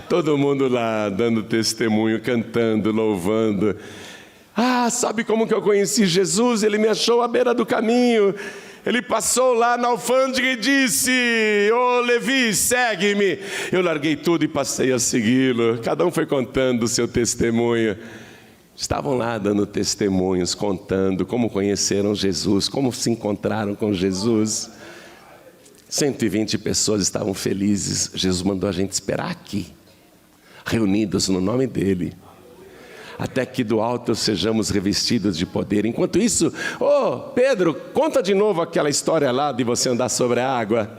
Todo mundo lá dando testemunho, cantando, louvando. Sabe como que eu conheci Jesus? Ele me achou à beira do caminho. Ele passou lá na alfândega e disse, ô Levi, segue-me. Eu larguei tudo e passei a segui-lo. Cada um foi contando o seu testemunho. Estavam lá dando testemunhos, contando como conheceram Jesus, como se encontraram com Jesus. 120 pessoas estavam felizes. Jesus mandou a gente esperar aqui, reunidos no nome dEle, até que do alto sejamos revestidos de poder. Enquanto isso, Pedro, conta de novo aquela história lá de você andar sobre a água.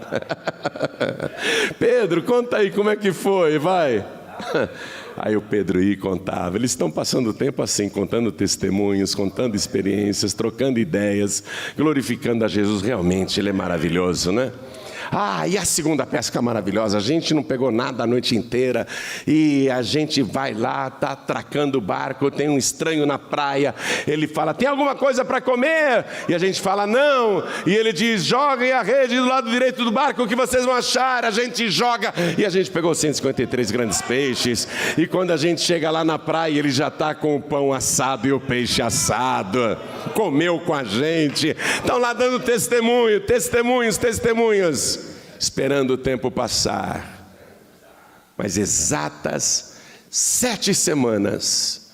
Pedro, conta aí como é que foi, vai. Aí o Pedro ia e contava. Eles estão passando o tempo assim, contando testemunhos, contando experiências, trocando ideias, glorificando a Jesus. Realmente Ele é maravilhoso, né? E a segunda pesca maravilhosa, a gente não pegou nada a noite inteira, e a gente vai lá, está atracando o barco, tem um estranho na praia, ele fala, tem alguma coisa para comer? E a gente fala, não, e ele diz, joguem a rede do lado direito do barco, o que vocês vão achar? A gente joga, e a gente pegou 153 grandes peixes, e quando a gente chega lá na praia, ele já está com o pão assado e o peixe assado, comeu com a gente, estão lá dando testemunhos, esperando o tempo passar. Mas exatas 7 semanas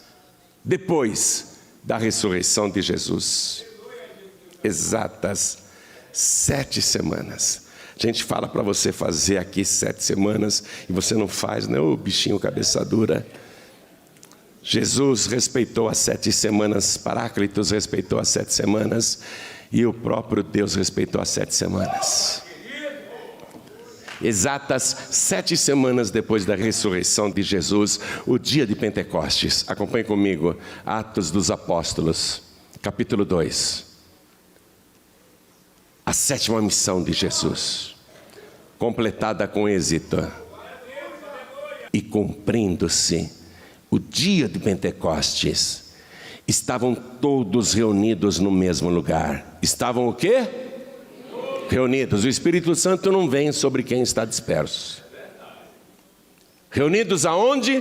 depois da ressurreição de Jesus, exatas 7 semanas. A gente fala para você fazer aqui 7 semanas e você não faz, né? Ô bichinho cabeça dura. Jesus respeitou as 7 semanas, Paráclitos respeitou as 7 semanas e o próprio Deus respeitou as 7 semanas. Exatas 7 semanas depois da ressurreição de Jesus, o dia de Pentecostes. Acompanhe comigo, Atos dos Apóstolos, capítulo 2. A 7ª missão de Jesus, completada com êxito. E cumprindo-se o dia de Pentecostes, estavam todos reunidos no mesmo lugar. Estavam o quê? Reunidos. O Espírito Santo não vem sobre quem está disperso. Reunidos aonde?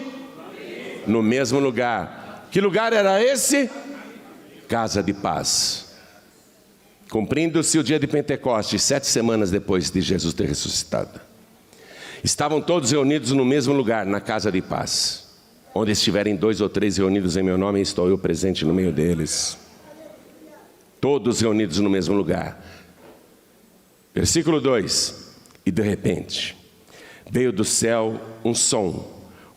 No mesmo lugar. Que lugar era esse? Casa de paz. Cumprindo-se o dia de Pentecostes, 7 semanas depois de Jesus ter ressuscitado. Estavam todos reunidos no mesmo lugar, na casa de paz. Onde estiverem 2 ou 3 reunidos em meu nome, estou eu presente no meio deles. Todos reunidos no mesmo lugar. Versículo 2. E de repente, veio do céu um som,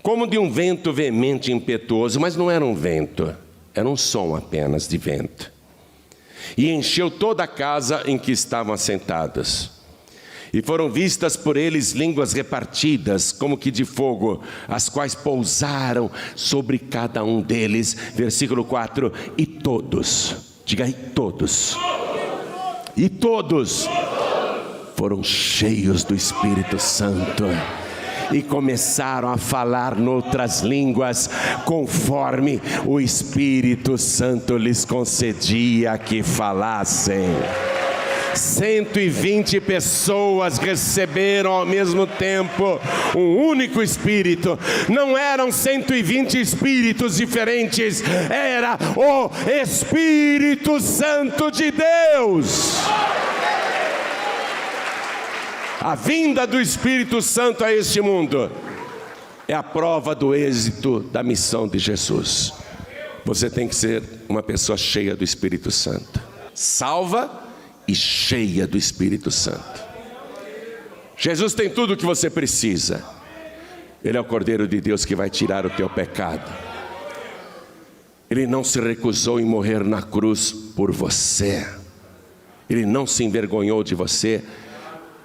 como de um vento veemente e impetuoso, mas não era um vento, era um som apenas de vento. E encheu toda a casa em que estavam assentados. E foram vistas por eles línguas repartidas, como que de fogo, as quais pousaram sobre cada um deles. Versículo 4. E todos, diga aí, todos. E todos foram cheios do Espírito Santo e começaram a falar noutras línguas, conforme o Espírito Santo lhes concedia que falassem. 120 pessoas receberam ao mesmo tempo um único Espírito. Não eram 120 espíritos diferentes, era o Espírito Santo de Deus. A vinda do Espírito Santo a este mundo é a prova do êxito da missão de Jesus. Você tem que ser uma pessoa cheia do Espírito Santo, salva e cheia do Espírito Santo. Jesus tem tudo o que você precisa. Ele é o Cordeiro de Deus que vai tirar o teu pecado. Ele não se recusou em morrer na cruz por você. Ele não se envergonhou de você.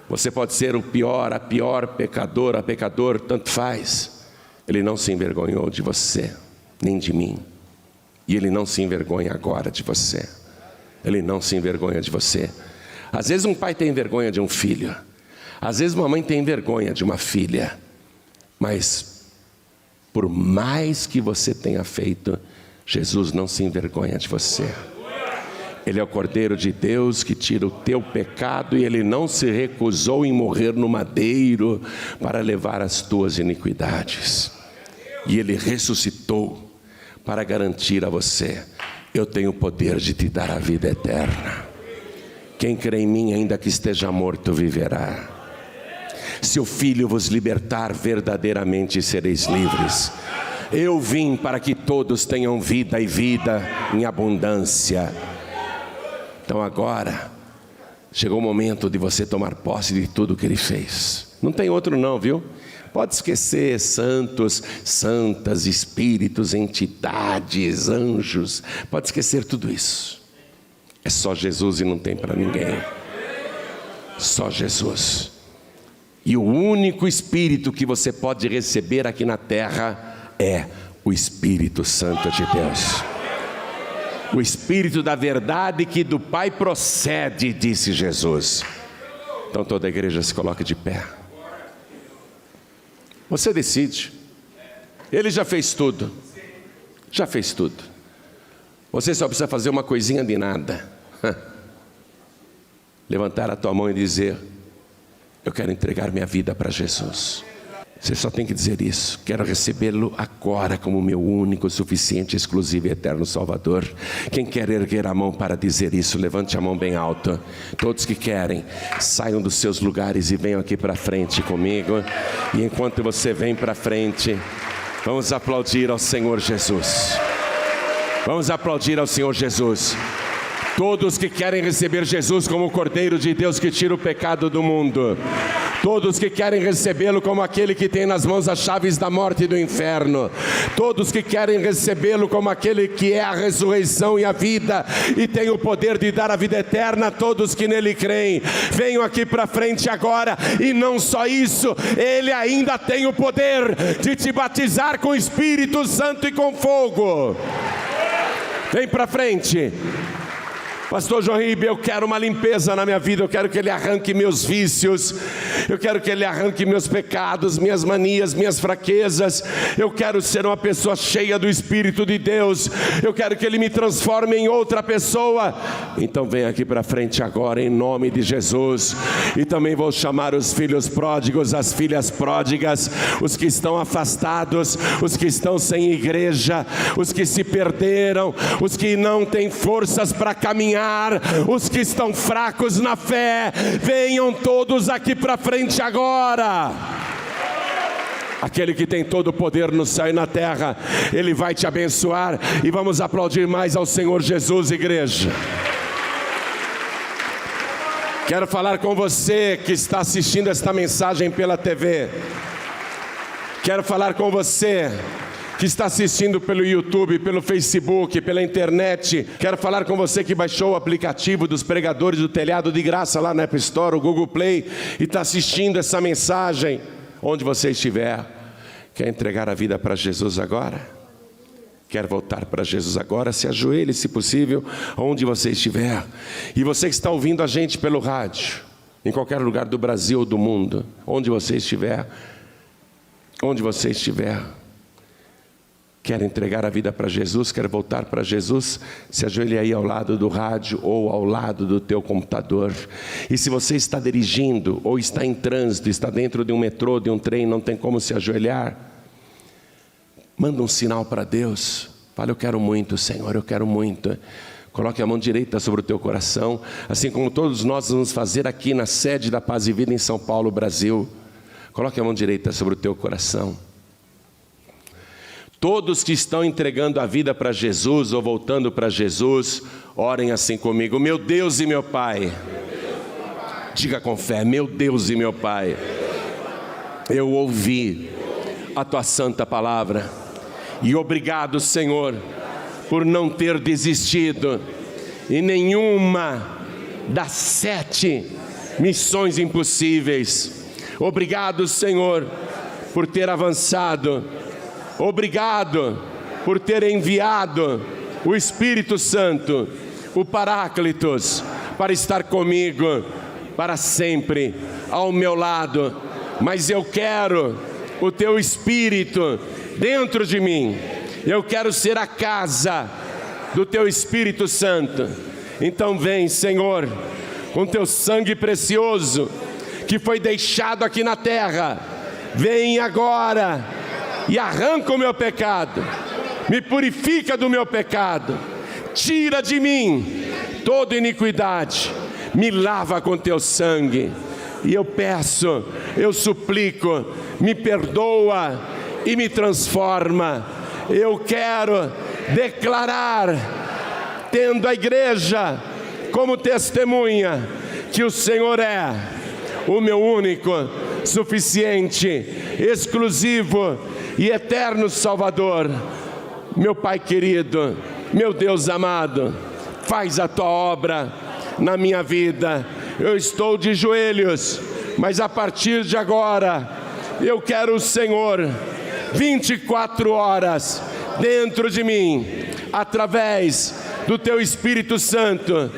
Você pode ser o pior, a pior pecadora, pecador, tanto faz. Ele não se envergonhou de você, nem de mim. E Ele não se envergonha agora de você. Ele não se envergonha de você. Às vezes um pai tem vergonha de um filho. Às vezes uma mãe tem vergonha de uma filha. Mas, por mais que você tenha feito, Jesus não se envergonha de você. Ele é o Cordeiro de Deus que tira o teu pecado, e Ele não se recusou em morrer no madeiro para levar as tuas iniquidades. E Ele ressuscitou para garantir a você: eu tenho o poder de te dar a vida eterna. Quem crê em mim, ainda que esteja morto, viverá. Se o Filho vos libertar, verdadeiramente sereis livres. Eu vim para que todos tenham vida, e vida em abundância. Então agora chegou o momento de você tomar posse de tudo que Ele fez. Não tem outro não, viu? Pode esquecer santos, santas, espíritos, entidades, anjos. Pode esquecer tudo isso. É só Jesus e não tem para ninguém. Só Jesus. E o único Espírito que você pode receber aqui na terra é o Espírito Santo de Deus. O Espírito da verdade que do Pai procede, disse Jesus. Então toda a igreja se coloca de pé. Você decide. Ele já fez tudo. Já fez tudo. Você só precisa fazer uma coisinha de nada. Levantar a tua mão e dizer: eu quero entregar minha vida para Jesus. Você só tem que dizer isso: quero recebê-lo agora como meu único, suficiente, exclusivo e eterno Salvador. Quem quer erguer a mão para dizer isso, levante a mão bem alta. Todos que querem, saiam dos seus lugares e venham aqui para frente comigo. E enquanto você vem para frente, vamos aplaudir ao Senhor Jesus. Vamos aplaudir ao Senhor Jesus. Todos que querem receber Jesus como o Cordeiro de Deus que tira o pecado do mundo. Todos que querem recebê-lo como aquele que tem nas mãos as chaves da morte e do inferno. Todos que querem recebê-lo como aquele que é a ressurreição e a vida, e tem o poder de dar a vida eterna a todos que nele creem. Venham aqui para frente agora. E não só isso, Ele ainda tem o poder de te batizar com o Espírito Santo e com fogo. Vem para frente. Pastor João Ribe, eu quero uma limpeza na minha vida. Eu quero que Ele arranque meus vícios. Eu quero que Ele arranque meus pecados, minhas manias, minhas fraquezas. Eu quero ser uma pessoa cheia do Espírito de Deus. Eu quero que Ele me transforme em outra pessoa. Então vem aqui para frente agora, em nome de Jesus. E também vou chamar os filhos pródigos, as filhas pródigas, os que estão afastados, os que estão sem igreja, os que se perderam, os que não têm forças para caminhar, os que estão fracos na fé. Venham todos aqui para frente agora. Aquele que tem todo o poder no céu e na terra, Ele vai te abençoar. E vamos aplaudir mais ao Senhor Jesus, igreja. Quero falar com você que está assistindo esta mensagem pela TV. Quero falar com você que está assistindo pelo YouTube, pelo Facebook, pela internet. Quero falar com você que baixou o aplicativo dos pregadores do telhado de graça lá na App Store, o Google Play, e está assistindo essa mensagem. Onde você estiver, quer entregar a vida para Jesus agora? Quer voltar para Jesus agora? Se ajoelhe, se possível, onde você estiver. E você que está ouvindo a gente pelo rádio, em qualquer lugar do Brasil ou do mundo, onde você estiver, quer entregar a vida para Jesus, quer voltar para Jesus, se ajoelhe aí ao lado do rádio ou ao lado do teu computador. E se você está dirigindo ou está em trânsito, está dentro de um metrô, de um trem, não tem como se ajoelhar, manda um sinal para Deus. Fala: eu quero muito, Senhor, eu quero muito. Coloque a mão direita sobre o teu coração, assim como todos nós vamos fazer aqui na sede da Paz e Vida em São Paulo, Brasil. Coloque a mão direita sobre o teu coração. Todos que estão entregando a vida para Jesus ou voltando para Jesus, orem assim comigo: meu Deus e meu Pai, Diga com fé: meu Deus e meu Pai, eu ouvi a tua santa palavra, e obrigado, Senhor, por não ter desistido em nenhuma das 7 missões impossíveis. Obrigado, Senhor, por ter avançado. Obrigado por ter enviado o Espírito Santo, o Paráclitos, para estar comigo para sempre, ao meu lado. Mas eu quero o teu Espírito dentro de mim. Eu quero ser a casa do teu Espírito Santo. Então vem, Senhor, com teu sangue precioso que foi deixado aqui na terra. Vem agora e arranca o meu pecado, me purifica do meu pecado, tira de mim toda iniquidade, me lava com teu sangue. E eu peço, eu suplico, me perdoa e me transforma. Eu quero declarar, tendo a igreja como testemunha, que o Senhor é o meu único, suficiente, exclusivo e eterno Salvador. Meu Pai querido, meu Deus amado, faz a tua obra na minha vida. Eu estou de joelhos, mas a partir de agora, eu quero o Senhor 24 horas dentro de mim, através do teu Espírito Santo,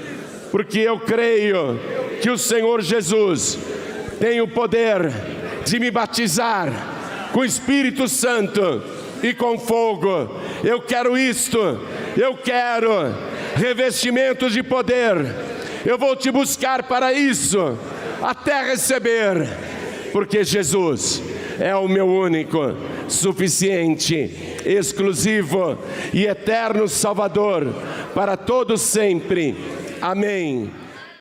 porque eu creio que o Senhor Jesus tem o poder de me batizar com o Espírito Santo e com fogo. Eu quero isto, eu quero revestimentos de poder. Eu vou te buscar para isso, até receber, porque Jesus é o meu único, suficiente, exclusivo e eterno Salvador para todos sempre. Amém.